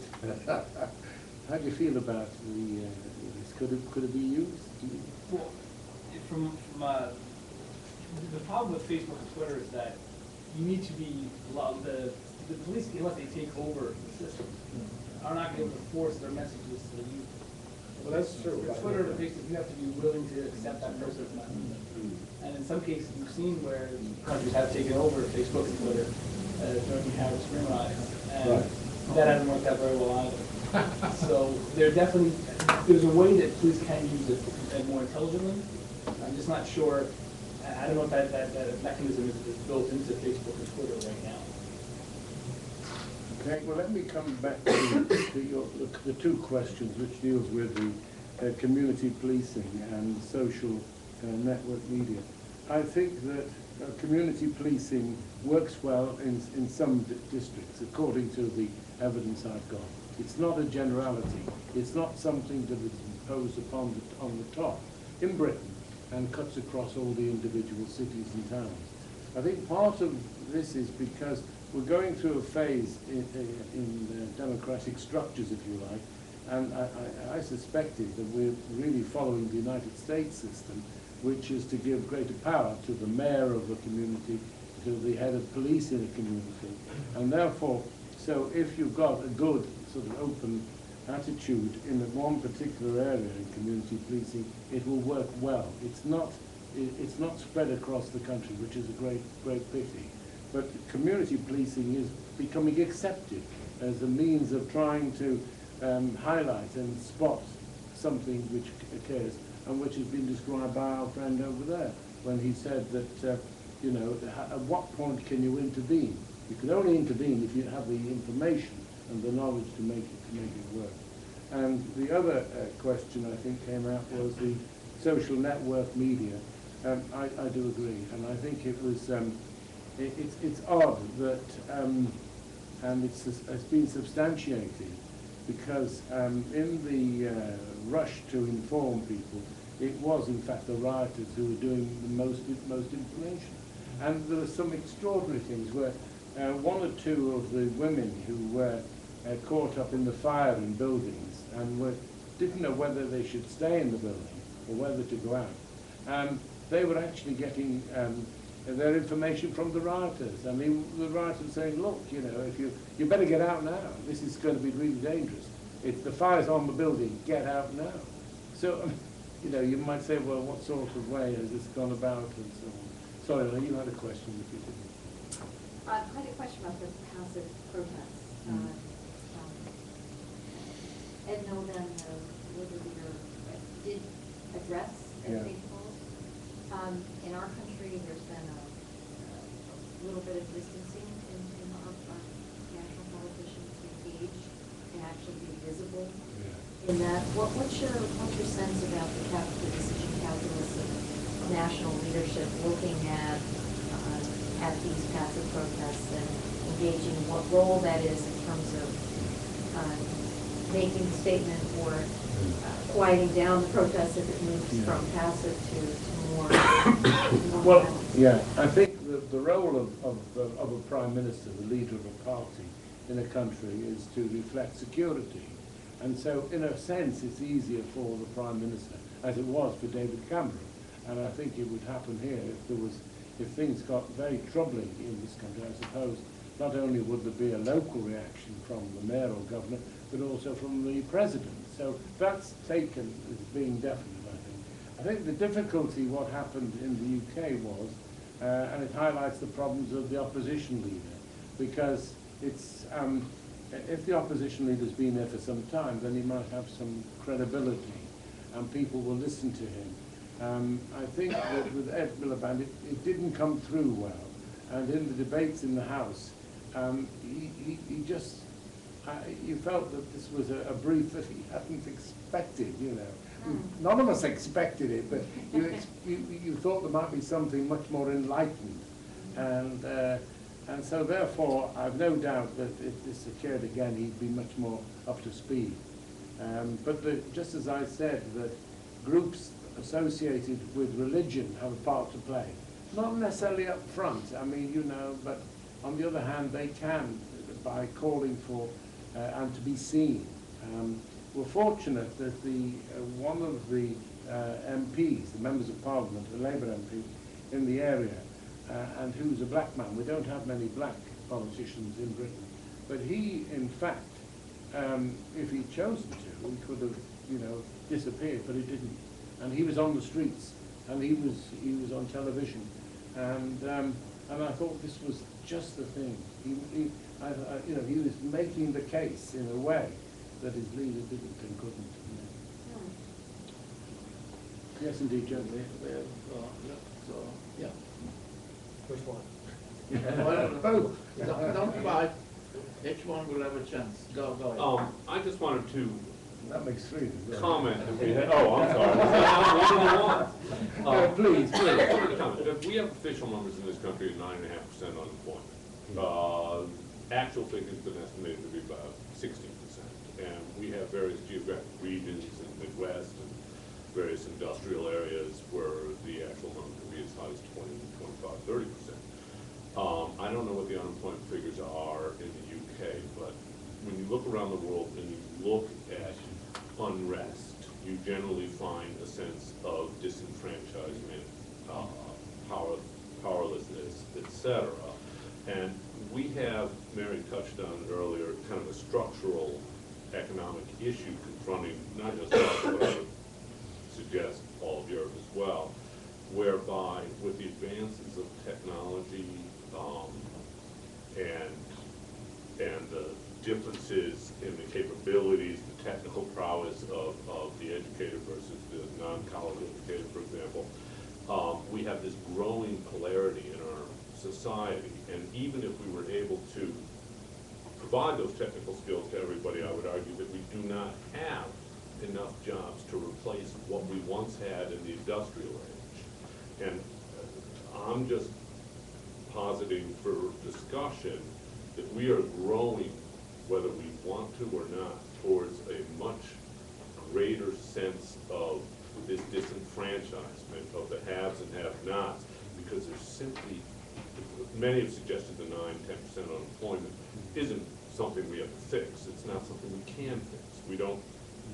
how do you feel about this? Could it be used? Well, the problem with Facebook and Twitter is that you need to be allowed, the police, unless they take over the system, are not going to be able to force their messages to the youth. Well, that's true. For Twitter and Facebook, you have to be willing to accept that person's message. And in some cases, you've seen where countries have taken over Facebook and Twitter during the Arab Spring riots, and that hasn't worked out very well either. So there's a way that police can use it more intelligently. I'm just not sure. I don't know if that mechanism is built into Facebook and Twitter right now. Okay, well, let me come back to the two questions, which deals with the community policing and social network media. I think that community policing works well in some districts, according to the evidence I've got. It's not a generality. It's not something that is imposed upon on the top in Britain and cuts across all the individual cities and towns. I think part of this is because we're going through a phase in democratic structures, if you like, and I suspected that we're really following the United States system, which is to give greater power to the mayor of a community, to the head of police in a community, and therefore, so if you've got a good sort of open attitude in one particular area in community policing, it will work well. It's not spread across the country, which is a great pity. But community policing is becoming accepted as a means of trying to highlight and spot something which occurs, and which has been described by our friend over there when he said that, you know, at what point can you intervene? You can only intervene if you have the information and the knowledge to make it work. And the other question I think came out was the social network media. I do agree, and I think it was it's odd that and it's been substantiated because in the rush to inform people, it was in fact the rioters who were doing the most information. And there were some extraordinary things where one or two of the women who were caught up in the fire in buildings and didn't know whether they should stay in the building or whether to go out. They were actually getting their information from the rioters. I mean, the rioters saying, look, you know, if you better get out now. This is going to be really dangerous. If the fire's on the building, get out now. So, you know, you might say, well, what sort of way has this gone about and so on. Sorry, you had a question if you didn't. I had a question about the passive protests. Ed Nolan, Liberty leader, did address St. Paul's. In our country, there's been a little bit of distancing in our national politicians to engage and actually be visible in that. What's your sense about the decision calculus of national leadership looking at these passive protests and engaging, what role that is in terms of making a statement or quieting down the protests if it moves from passive to more. Well, yeah, I think the role of a prime minister, the leader of a party in a country, is to reflect security. And so, in a sense, it's easier for the prime minister, as it was for David Cameron. And I think it would happen here if things got very troubling in this country. I suppose not only would there be a local reaction from the mayor or governor, but also from the president. So that's taken as being definite, I think. I think the difficulty, what happened in the UK was, and it highlights the problems of the opposition leader, because it's, if the opposition leader's been there for some time, then he might have some credibility, and people will listen to him. I think that with Ed Miliband, it didn't come through well, and in the debates in the House, he just, you felt that this was a brief that he hadn't expected, you know. None of us expected it, but you thought there might be something much more enlightened. And so therefore, I've no doubt that if this occurred again, he'd be much more up to speed. But just as I said, that groups associated with religion have a part to play. Not necessarily up front, I mean, you know, but on the other hand, they can, by calling for and to be seen. We're fortunate that one of the MPs, the members of Parliament, the Labour MP in the area, and who's a black man. We don't have many black politicians in Britain, but he, in fact, if he'd chosen to, he could have, you know, disappeared, but he didn't. And he was on the streets, and he was on television, and I thought this was just the thing. You know, he was making the case in a way that his leader didn't and couldn't. Yes, indeed, Joe. Yeah. Which one? Well, both. Don't fight. Each one will have a chance. Go. I just wanted to That makes three. comment. Oh, I'm sorry. Please, I just wanted to comment. If we have official numbers in this country of 9.5% unemployment. Actual figures have been estimated to be about 16%. And we have various geographic regions in the Midwest and various industrial areas where the actual number can be as high as 20, 25, 30%. I don't know what the unemployment figures are in the UK, but when you look around the world and you look at unrest, you generally find a sense of disenfranchisement, powerlessness, etc. And we have, Mary touched on it earlier, kind of a structural economic issue confronting not just us, but I would suggest all of Europe as well, whereby with the advances of technology and the differences in the capabilities, the technical prowess of the educator versus the non-college educator, for example, we have this growing polarity in our society. And even if we were able to provide those technical skills to everybody, I would argue that we do not have enough jobs to replace what we once had in the industrial age. And I'm just positing for discussion that we are growing, whether we want to or not, towards a much greater sense of this disenfranchisement of the haves and have-nots, because there's simply, many have suggested the 9–10% unemployment isn't something we have to fix. It's not something we can fix. We don't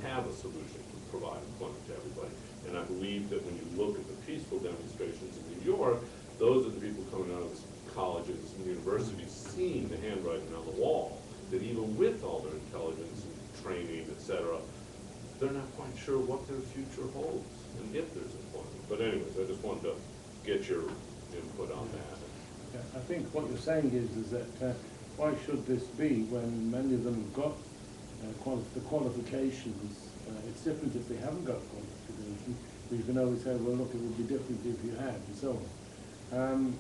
have a solution to provide employment to everybody. And I believe that when you look at the peaceful demonstrations in New York, those are the people coming out of the colleges and universities seeing the handwriting on the wall, that even with all their intelligence and training, etc., they're not quite sure what their future holds and if there's employment. But anyways, I just wanted to get your input on that. Yeah, I think what you're saying is that why should this be when many of them have got the qualifications? It's different if they haven't got qualifications. You can always say, well, look, it would be different if you had, and so on.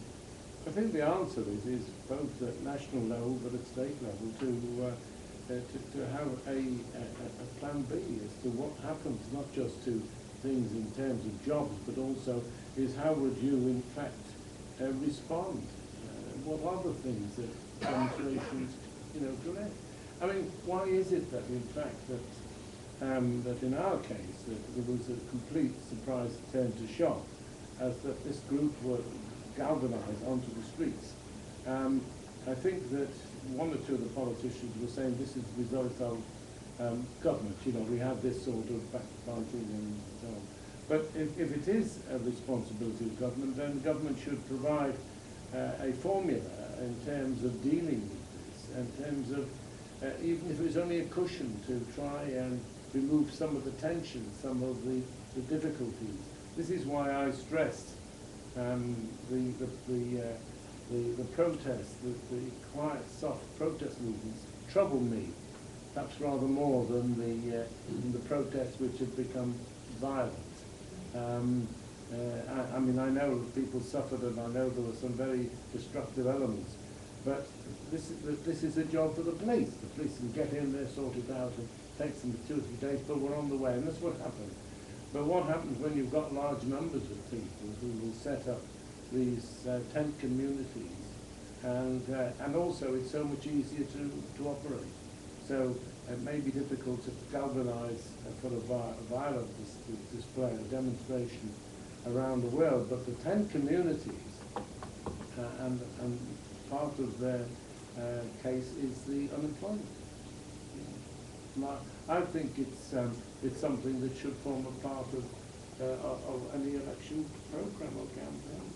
I think the answer is both at national level but at state level to have a plan B as to what happens, not just to things in terms of jobs, but also is how would you in fact respond? What are the things that demonstrations, collect? I mean, why is it that in fact that in our case that there was a complete surprise turn to shock as that this group were galvanized onto the streets? I think that one or two of the politicians were saying this is the result of government. We have this sort of backbiting and so on. But if it is a responsibility of government, then government should provide a formula in terms of dealing with this, in terms of even if it's only a cushion to try and remove some of the tension, some of the difficulties. This is why I stressed the protests, the quiet, soft protest movements trouble me, perhaps rather more than the protests which have become violent. I mean, I know people suffered, and I know there were some very destructive elements, but this is a job for the police. The police can get in there, sort it out, and takes them 2 or 3 days, but we're on the way, and that's what happened. But what happens when you've got large numbers of people who will set up these tent communities, and also it's so much easier to operate. So it may be difficult to galvanize for a violent display, a demonstration around the world, but the tent communities and part of their case is the unemployment. I think it's something that should form a part of any election program or campaign.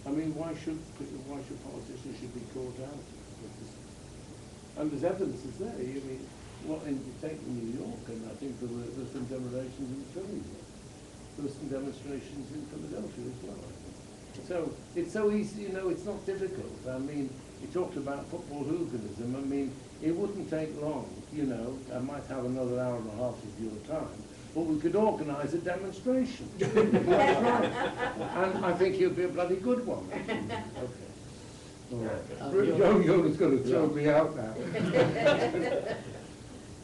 I mean, why should politicians should be caught out? And there's evidence is there. I mean, you take New York, and I think there's some demonstrations in Philly. There were some demonstrations in Philadelphia as well, I think. So it's so easy, it's not difficult. I mean, you talked about football hooliganism. I mean, it wouldn't take long, I might have another hour and a half of your time, but we could organise a demonstration. That's right. And I think it'd be a bloody good one. Okay. All right. Jonah's going to throw me out now.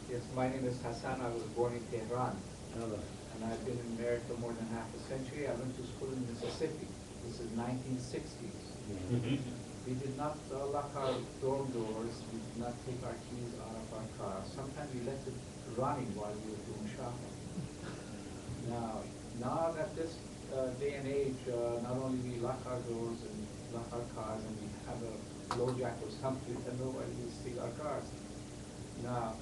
Yes, my name is Hassan. I was born in Tehran. Hello. And I've been in America more than half a century. I went to school in Mississippi. This is 1960s. We did not lock our dorm doors. We did not take our keys out of our cars. Sometimes we left it running while we were doing shopping. Now at this day and age, not only we lock our doors and lock our cars, and we have a blowjack or something, and nobody will steal our cars. Now,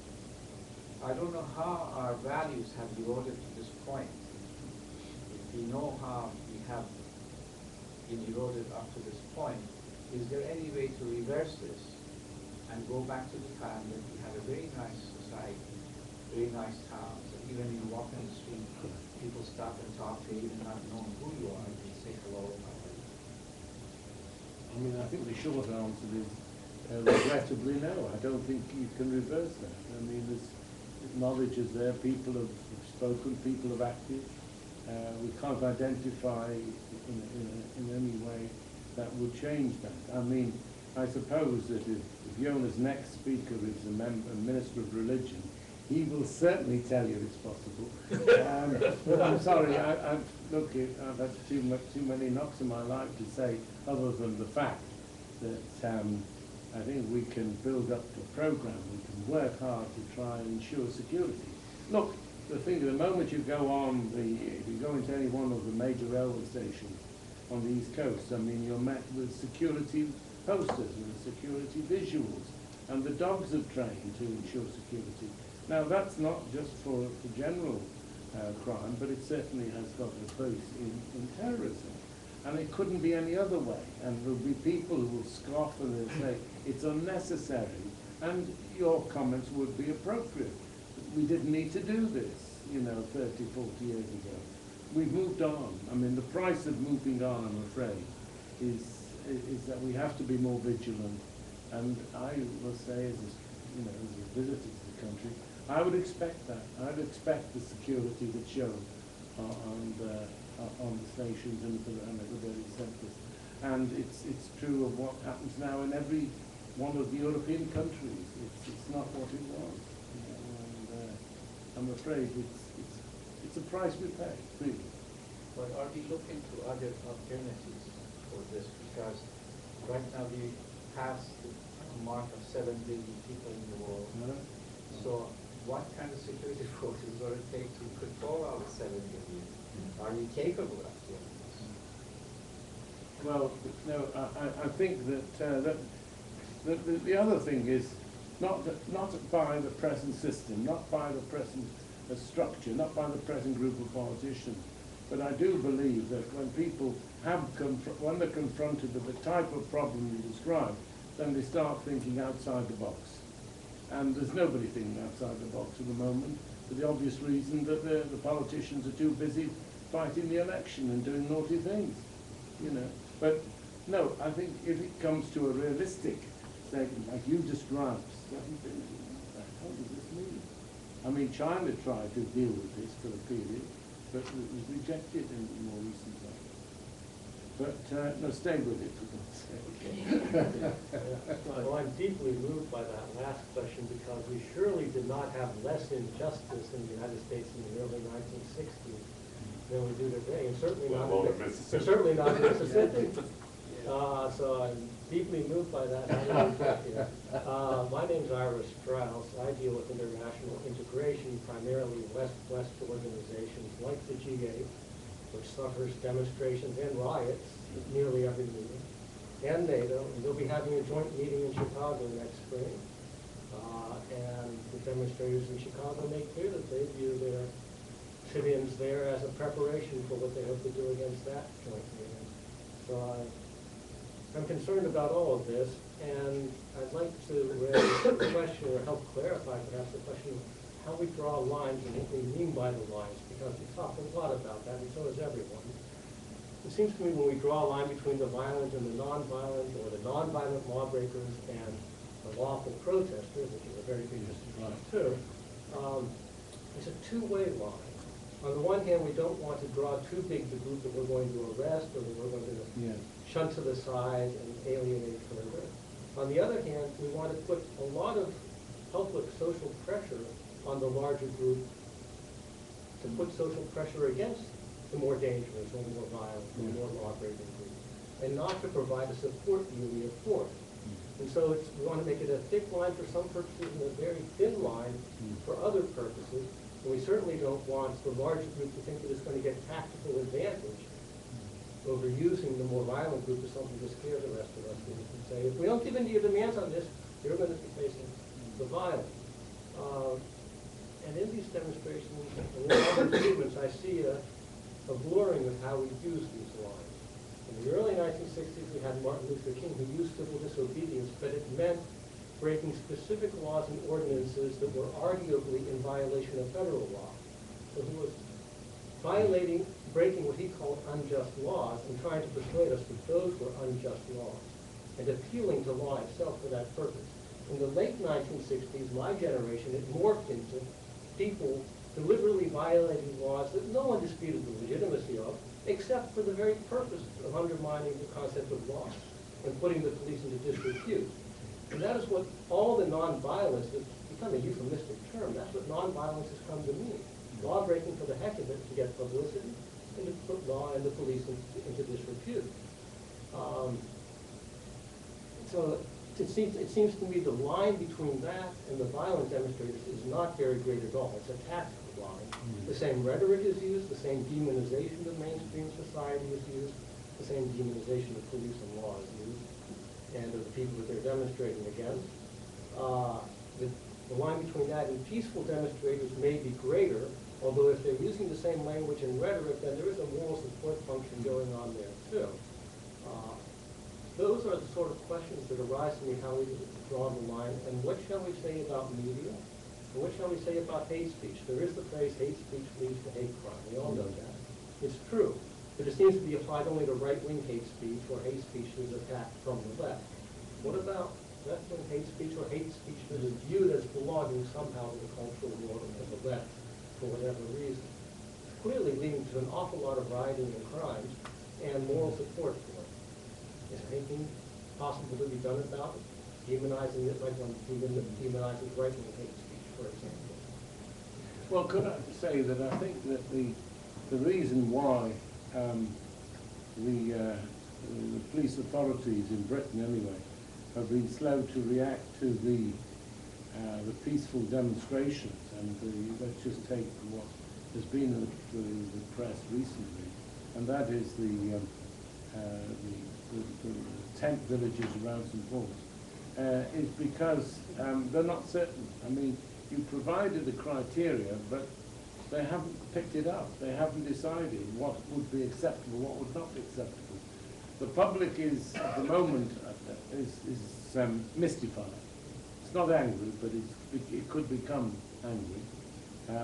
I don't know how our values have eroded to this point. If we know how we have been eroded up to this point, is there any way to reverse this and go back to the time that we had a very nice society, very nice towns, and even when you walk in the street, people stop and talk to you, even not knowing who you are, and say hello. I mean, I think the short answer is regrettably no. I don't think you can reverse that. I mean, there's knowledge is there, people have spoken, people have acted. We can't identify in any way that would change that. I mean, I suppose that if Yona's next speaker is a minister of religion, he will certainly tell you it's possible. But I'm sorry, look, I've had too many knocks in my life to say other than the fact that I think we can build up the program, we can work hard to try and ensure security. Look, the thing, the moment you go on if you go into any one of the major railway stations on the East Coast, I mean, you're met with security posters and security visuals, and the dogs are trained to ensure security. Now, that's not just for general crime, but it certainly has got a place in terrorism. And it couldn't be any other way. And there'll be people who will scoff and they'll say, it's unnecessary, and your comments would be appropriate. We didn't need to do this, 30, 40 years ago. We've moved on. I mean, the price of moving on, I'm afraid, is that we have to be more vigilant. And I must say, as a visitor to the country, I would expect that. I'd expect the security that's shown on the stations and at the various centres. And it's true of what happens now in every one of the European countries. It's not what it was. And I'm afraid it's a price we pay, really. But are we looking to other alternatives for this? Because right now we passed the mark of 7 billion people in the world. So what kind of security force is going to take to control all the 7 billion? Are we capable of doing this? Well, no, I think that the other thing is not by the present system, not by the present structure, not by the present group of politicians, but I do believe that when people when they're confronted with the type of problem you described, then they start thinking outside the box. And there's nobody thinking outside the box at the moment, for the obvious reason that the politicians are too busy fighting the election and doing naughty things, But no, I think if it comes to a realistic statement, like you described, 7 billion, what the hell does this mean? I mean, China tried to deal with this for a period, but it was rejected in more recent times. But no, stay with it, for God's sake. Well, I'm deeply moved by that last question because we surely did not have less injustice in the United States in the early 1960s than we do today, and certainly not in Mississippi. So I'm deeply moved by that. My name's Ira Strauss. I deal with international integration, primarily West-West organizations like the G8, which suffers demonstrations and riots at nearly every meeting. and NATO, and they'll be having a joint meeting in Chicago next spring. And the demonstrators in Chicago make clear that they view their sit-ins there as a preparation for what they hope to do against that joint meeting. So I'm concerned about all of this, and I'd like to raise the question, or help clarify perhaps the question of how we draw lines and what we mean by the lines, because we talk a lot about that, and so does everyone. It seems to me when we draw a line between the violent and the nonviolent, or the nonviolent lawbreakers and the lawful protesters, which is a very big distinction too, it's a two-way line. On the one hand, we don't want to draw too big the group that we're going to arrest or that we're going to shunt to the side and alienate further. On the other hand, we want to put a lot of public social pressure on the larger group to put social pressure against the more dangerous or more violent or more law-breaking group, and not to provide a support unit for it. And so we want to make it a thick line for some purposes and a very thin line for other purposes. And we certainly don't want the larger group to think that it's going to get tactical advantage over using the more violent group as something to scare the rest of us. We can say, if we don't give in to your demands on this, you're going to be facing the violence. And in these demonstrations and in other movements, I see a blurring of how we use these lines. In the early 1960s, we had Martin Luther King who used civil disobedience, but it meant breaking specific laws and ordinances that were arguably in violation of federal law. So he was breaking what he called unjust laws and trying to persuade us that those were unjust laws and appealing to law itself for that purpose. In the late 1960s, my generation, it morphed into people deliberately violating laws that no one disputed the legitimacy of, except for the very purpose of undermining the concept of law and putting the police into disrepute. And that is what all the nonviolence, it's become a euphemistic term, that's what nonviolence has come to mean. Law breaking for the heck of it to get publicity and to put law and the police into disrepute. So it seems to me the line between that and the violent demonstrators is not very great at all. It's a tactical line. The same rhetoric is used, the same demonization of mainstream society is used, the same demonization of police and law is used, and of the people that they're demonstrating against. The line between that and peaceful demonstrators may be greater, although if they're using the same language and rhetoric, then there is a moral support function going on there too. Those are the sort of questions that arise to me, how we draw the line, and what shall we say about media, and what shall we say about hate speech? There is the phrase, hate speech leads to hate crime. We all know that. It's true. But it seems to be applied only to right-wing hate speech or hate speech that is attacked from the left. What about left-wing hate speech or hate speech that is viewed as belonging somehow to the cultural norm of the left for whatever reason? It's clearly leading to an awful lot of rioting and crimes and moral support for it. Is anything possible to be done about it? Demonizing it like one demonizes right-wing hate speech, for example. Well, could I say that I think that the reason why the police authorities in Britain, anyway, have been slow to react to the peaceful demonstrations, and let's just take what has been in the press recently, and that is the tent villages around St. Paul's, is because they're not certain. I mean, you provided the criteria, but they haven't picked it up. They haven't decided what would be acceptable, what would not be acceptable. The public is, at the moment, is mystified. It's not angry, but it could become angry,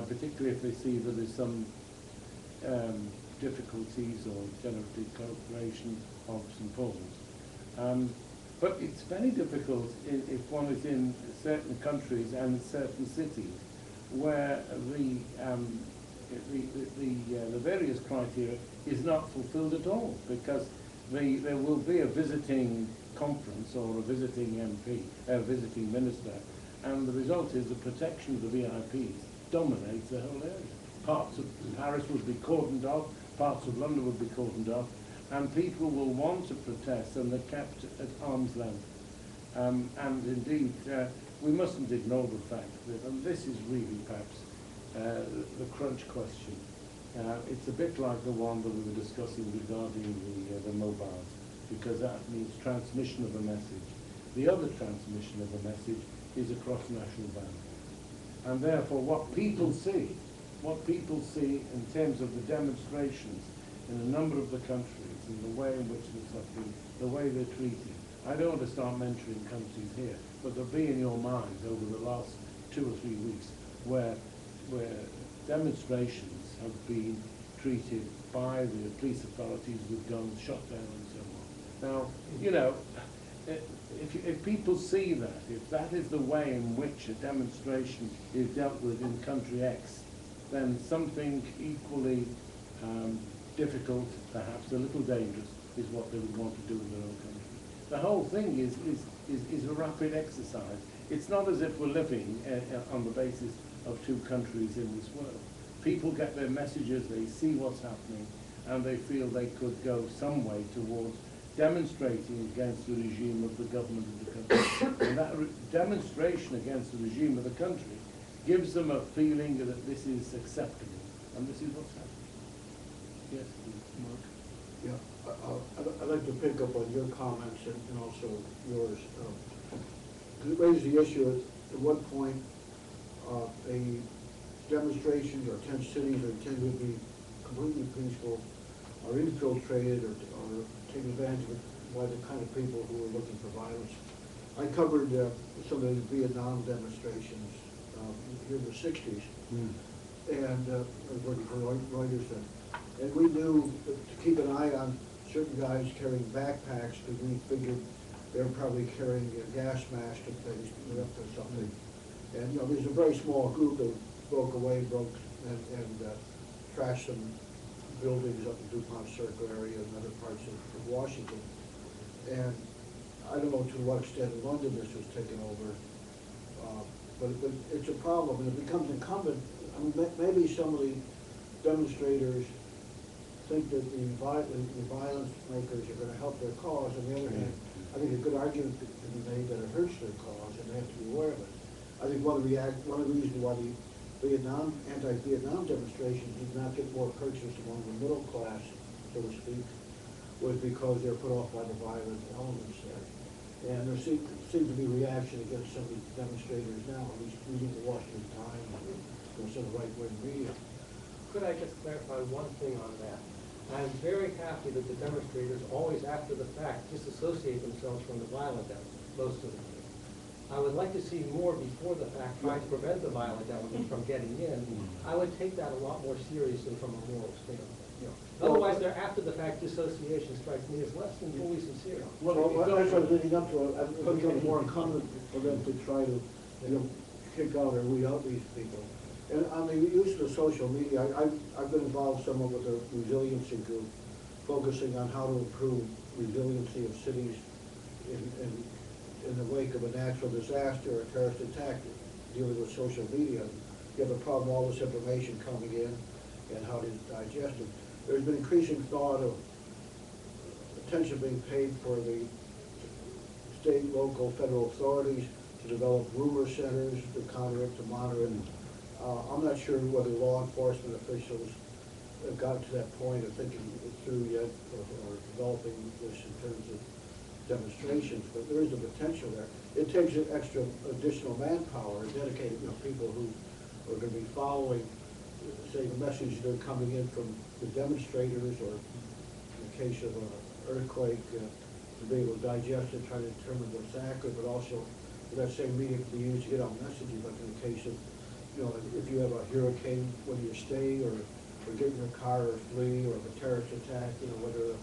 particularly if they see that there's some difficulties or general cooperation of St. Paul's. But it's very difficult if one is in certain countries and certain cities where the various criteria is not fulfilled at all, because there will be a visiting conference or a visiting MP, a visiting minister, and the result is the protection of the VIPs dominates the whole area. Parts of Paris would be cordoned off, parts of London would be cordoned off, and people will want to protest, and they're kept at arm's length. And indeed, we mustn't ignore the fact that, and this is really perhaps the crunch question. It's a bit like the one that we were discussing regarding the mobiles. because that means transmission of a message. The other transmission of a message is across national boundaries. And therefore what people see in terms of the demonstrations in a number of the countries and the way in which they're suffering, the way they're treated. I don't want to start mentioning countries here, but there'll be in your minds over the last 2 or 3 weeks where demonstrations have been treated by the police authorities with guns, shot down and so on. Now, you know, if people see that, if that is the way in which a demonstration is dealt with in country X, then something equally difficult, perhaps a little dangerous, is what they would want to do in their own country. The whole thing is a rapid exercise. It's not as if we're living on the basis of 2 countries in this world. People get their messages, they see what's happening, and they feel they could go some way towards demonstrating against the regime of the government of the country. And that demonstration against the regime of the country gives them a feeling that this is acceptable, and this is what's happening. Yes, Mark? Yeah, I'd like to pick up on your comments and also yours. It raises the issue at what point a demonstration or tent cities are intended to be completely peaceful are infiltrated or taken advantage of by the kind of people who are looking for violence. I covered some of the Vietnam demonstrations here in the 60s, and I was working for Reuters then. And we knew to keep an eye on certain guys carrying backpacks because we figured they were probably carrying a gas mask and things to get up to something. And you know, there's a very small group that broke and trashed some buildings up in DuPont Circle area and other parts of Washington. And I don't know to what extent in London this was taken over, but it's a problem, and it becomes incumbent. I mean, maybe some of the demonstrators think that the violence makers are going to help their cause. On the other hand, I think a good argument can be made that it hurts their cause, and they have to be aware of it. I think one of the reasons why the anti-Vietnam demonstrations did not get more purchase among the middle class, so to speak, was because they're put off by the violent elements there. And there seems to be reaction against some of the demonstrators now, at least reading the Washington Times or some of the right-wing media. Could I just clarify one thing on that? I'm very happy that the demonstrators always, after the fact, disassociate themselves from the violent element, most of them. I would like to see more before the fact try to prevent the violent element from getting in. I would take that a lot more seriously from a moral standpoint. Otherwise, their after-the-fact dissociation strikes me as less than fully sincere. Well, that's what I was leading up to. It becomes more incumbent for them to try to, kick out or weed out these people. And on the use of the social media, I've been involved somewhat with a resiliency group, focusing on how to improve resiliency of cities in the wake of a natural disaster or a terrorist attack, dealing with social media. You have a problem, all this information coming in and how to digest it. There's been increasing thought of attention being paid for the state, local, federal authorities to develop rumor centers to counter it, to monitor it. I'm not sure whether law enforcement officials have gotten to that point of thinking it through yet or developing this in terms of demonstrations, but there is a potential there. It takes an extra additional manpower, dedicated people who are going to be following, say, the message that are coming in from the demonstrators, or in the case of an earthquake, to be able to digest it, try to determine what's accurate, but also that same media can be used to get out messages, like in the case of, if you have a hurricane, whether you stay or get in your car or flee, or a terrorist attack, whether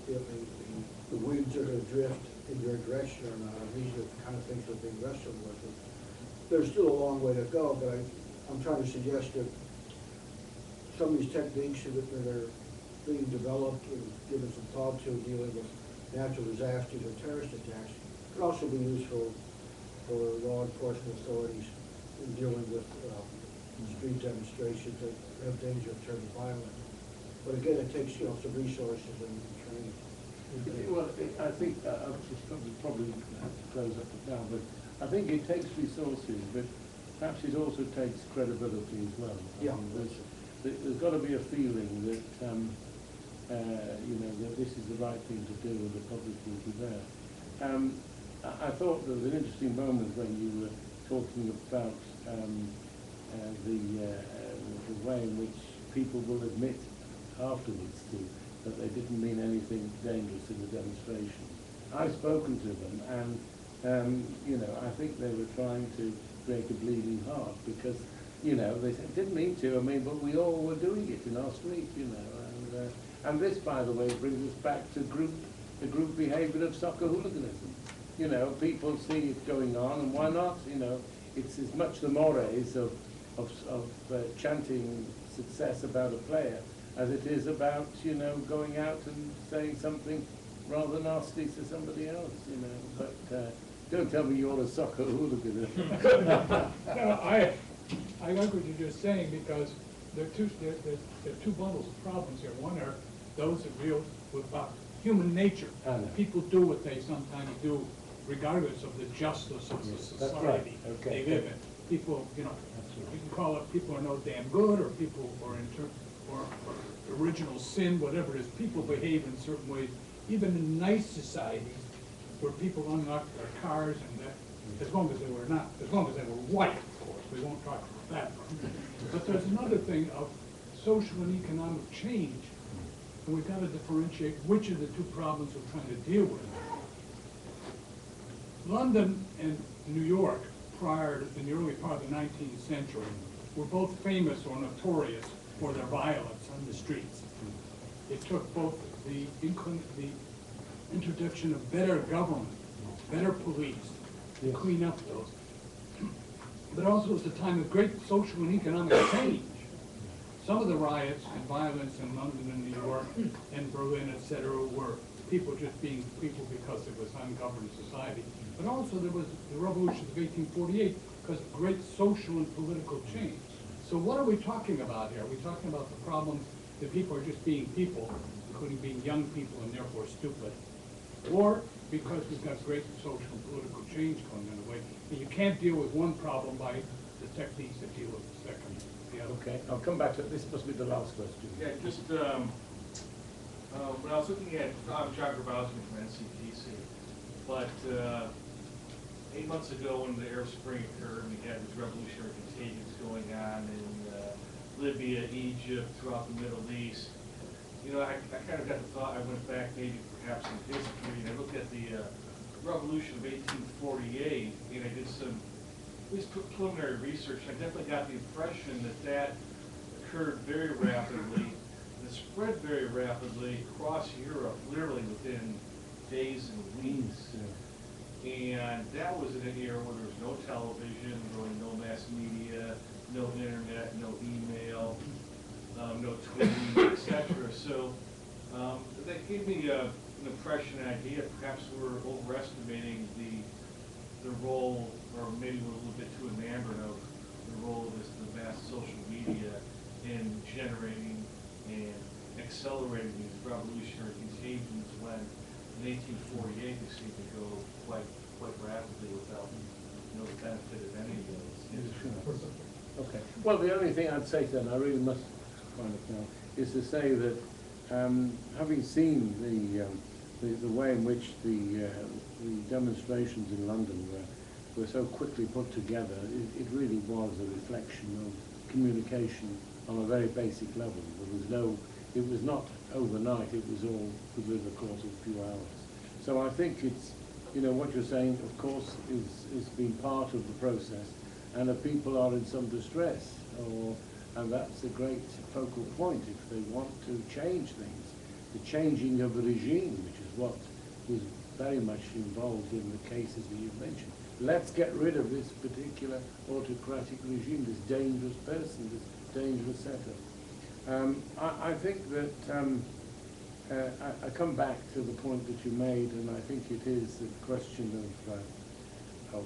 the winds are going to drift in your direction or not. These are the kind of things that are being wrestled with. There's still a long way to go, but I'm trying to suggest that some of these techniques that are being developed and given some thought to dealing with natural disasters or terrorist attacks could also be useful for law enforcement authorities in dealing with street demonstrations that have danger of turning violent. But again, it takes some resources and training. Well, I think I probably have to close up now, but I think it takes resources, but perhaps it also takes credibility as well. Yeah. There's got to be a feeling that that this is the right thing to do and the public will be there. I thought there was an interesting moment when you were talking about the way in which people will admit afterwards that they didn't mean anything dangerous in the demonstration. I've spoken to them, and I think they were trying to break a bleeding heart because they said, didn't mean to. I mean, but we all were doing it in our street, and this, by the way, brings us back to the group behaviour of soccer hooliganism. People see it going on, and why not? It's as much the mores of chanting success about a player as it is about, going out and saying something rather nasty to somebody else, But don't tell me you're a soccer hooligan. No, I like what you're just saying because there are two bundles of problems here. One are those that deal with human nature. People do what they sometimes do regardless of the justice of the society they live in. People, you can call it people are no damn good, or people are or original sin, whatever it is. People behave in certain ways, even in nice societies where people unlock their cars and that, as long as they were white, of course. We won't talk about that part. But there's another thing of social and economic change, and we've got to differentiate which of the two problems we're trying to deal with. London and New York, in the early part of the 19th century, were both famous or notorious for their violence on the streets. It took both the introduction of better government, better police, to clean up those. But also it was a time of great social and economic change. Some of the riots and violence in London and New York and Berlin, etc., were people just being people because it was ungoverned society. But also there was the revolution of 1848 because of great social and political change. So what are we talking about here? Are we talking about the problems that people are just being people, including being young people and therefore stupid? Or because we've got great social and political change going on the way. And you can't deal with one problem by the techniques that deal with the second. Okay, I'll come back to it. This must be the last question. Yeah, just when I was looking at Chapter Bowsman from NCPC, but 8 months ago when the Arab Spring occurred, we had these revolutionary contagions going on in Libya, Egypt, throughout the Middle East. I kind of got the thought, I went back maybe perhaps in history, and I looked at the revolution of 1848, and I did some at least preliminary research. I definitely got the impression that occurred very rapidly, and it spread very rapidly across Europe, literally within days and weeks. And that was in an era where there was no television, really no mass media, no internet, no email, no tweeting, etc. So that gave me an impression, an idea. Perhaps we're overestimating the role, or maybe we're a little bit too enamored of the role of the mass social media in generating and accelerating these revolutionary contagions when in 1848 they seemed to go quite rapidly without no benefit of any of those. Okay. Well, the only thing I'd say then, I really must find it now, is to say that having seen the way in which the demonstrations in London were so quickly put together, it really was a reflection of communication on a very basic level. It was not overnight, it was all within the course of a few hours. So I think it's, what you're saying, of course, is been part of the process, and if people are in some distress, and that's a great focal point if they want to change things, the changing of the regime, which is what was very much involved in the cases that you've mentioned. Let's get rid of this particular autocratic regime, this dangerous person, this dangerous setup. I think that I come back to the point that you made, and I think it is the question of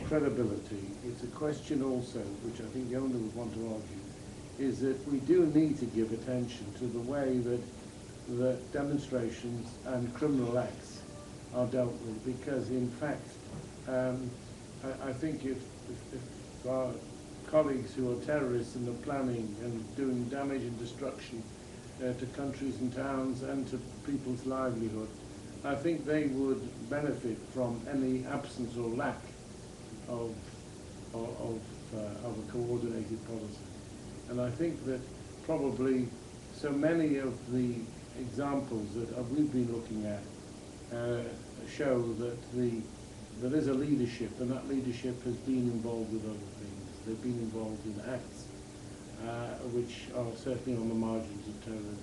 credibility. It's a question also, which I think the owner would want to argue, is that we do need to give attention to the way that demonstrations and criminal acts are dealt with, because in fact, I think if our colleagues who are terrorists and are planning and doing damage and destruction to countries and towns and to people's livelihood, I think they would benefit from any absence or lack of a coordinated policy. And I think that probably so many of the examples that we've been looking at show that there is a leadership, and that leadership has been involved with other things. They've been involved in acts which are certainly on the margins of terrorism.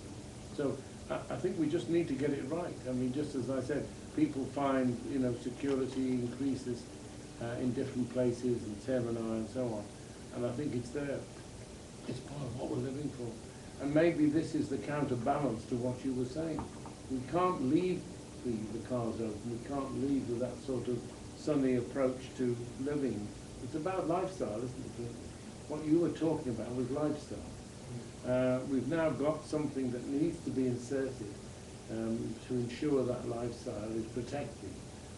So I think we just need to get it right. I mean, just as I said, people find, you know, security increases in different places in Terminal and so on. And I think it's there. It's part of what we're living for. And maybe this is the counterbalance to what you were saying. We can't leave the cars open. We can't leave with that sort of sunny approach to living. It's about lifestyle, isn't it? What you were talking about was lifestyle. We've now got something that needs to be inserted to ensure that lifestyle is protected.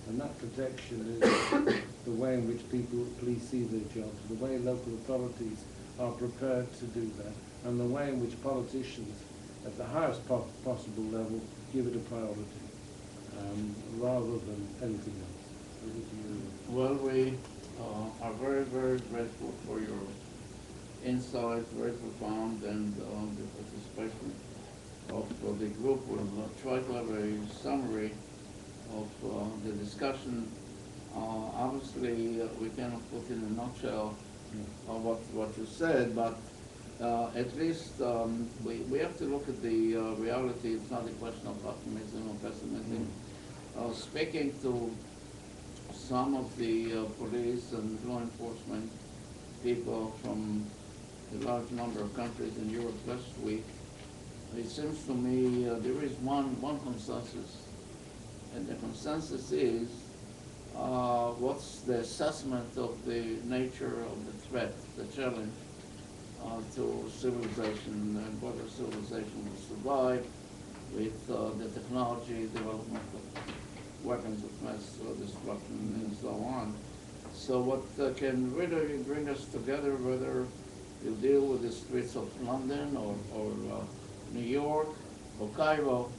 And that protection is the way in which police see their jobs, the way local authorities are prepared to do that, and the way in which politicians at the highest possible level give it a priority, rather than anything else. Well, we are very, very grateful for your insights, very profound, and the participation of the group. We'll try to have a summary of the discussion. Obviously, we cannot put in a nutshell what you said, but at least we have to look at the reality. It's not a question of optimism or pessimism. Speaking to some of the police and law enforcement people from a large number of countries in Europe last week, it seems to me there is one consensus, and the consensus is what's the assessment of the nature of the threat, the challenge to civilization, and whether civilization will survive with the technology development of weapons of mass destruction and so on. So what can really bring us together, whether you deal with the streets of London or New York or Cairo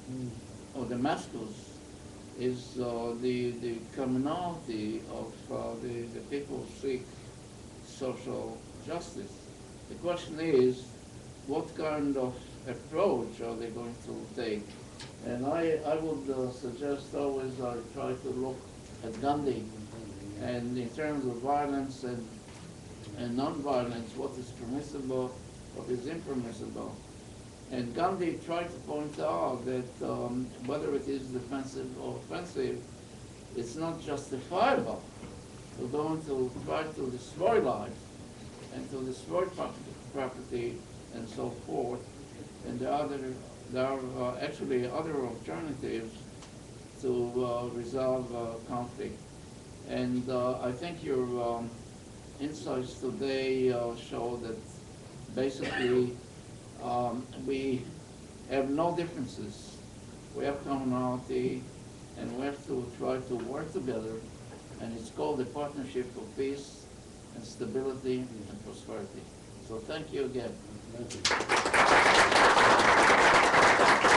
or Damascus, is the commonality of the people who seek social justice. The question is, what kind of approach are they going to take? And I would suggest always I try to look at Gandhi, and in terms of violence and non-violence, what is permissible, what is impermissible. And Gandhi tried to point out that whether it is defensive or offensive, it's not justifiable to go and to try to destroy life and to destroy property and so forth. And there are actually other alternatives to resolve conflict. And I think your insights today show that basically we have no differences. We have commonality, and we have to try to work together, and it's called the Partnership for Peace and Stability and Prosperity. So thank you again. Thank you.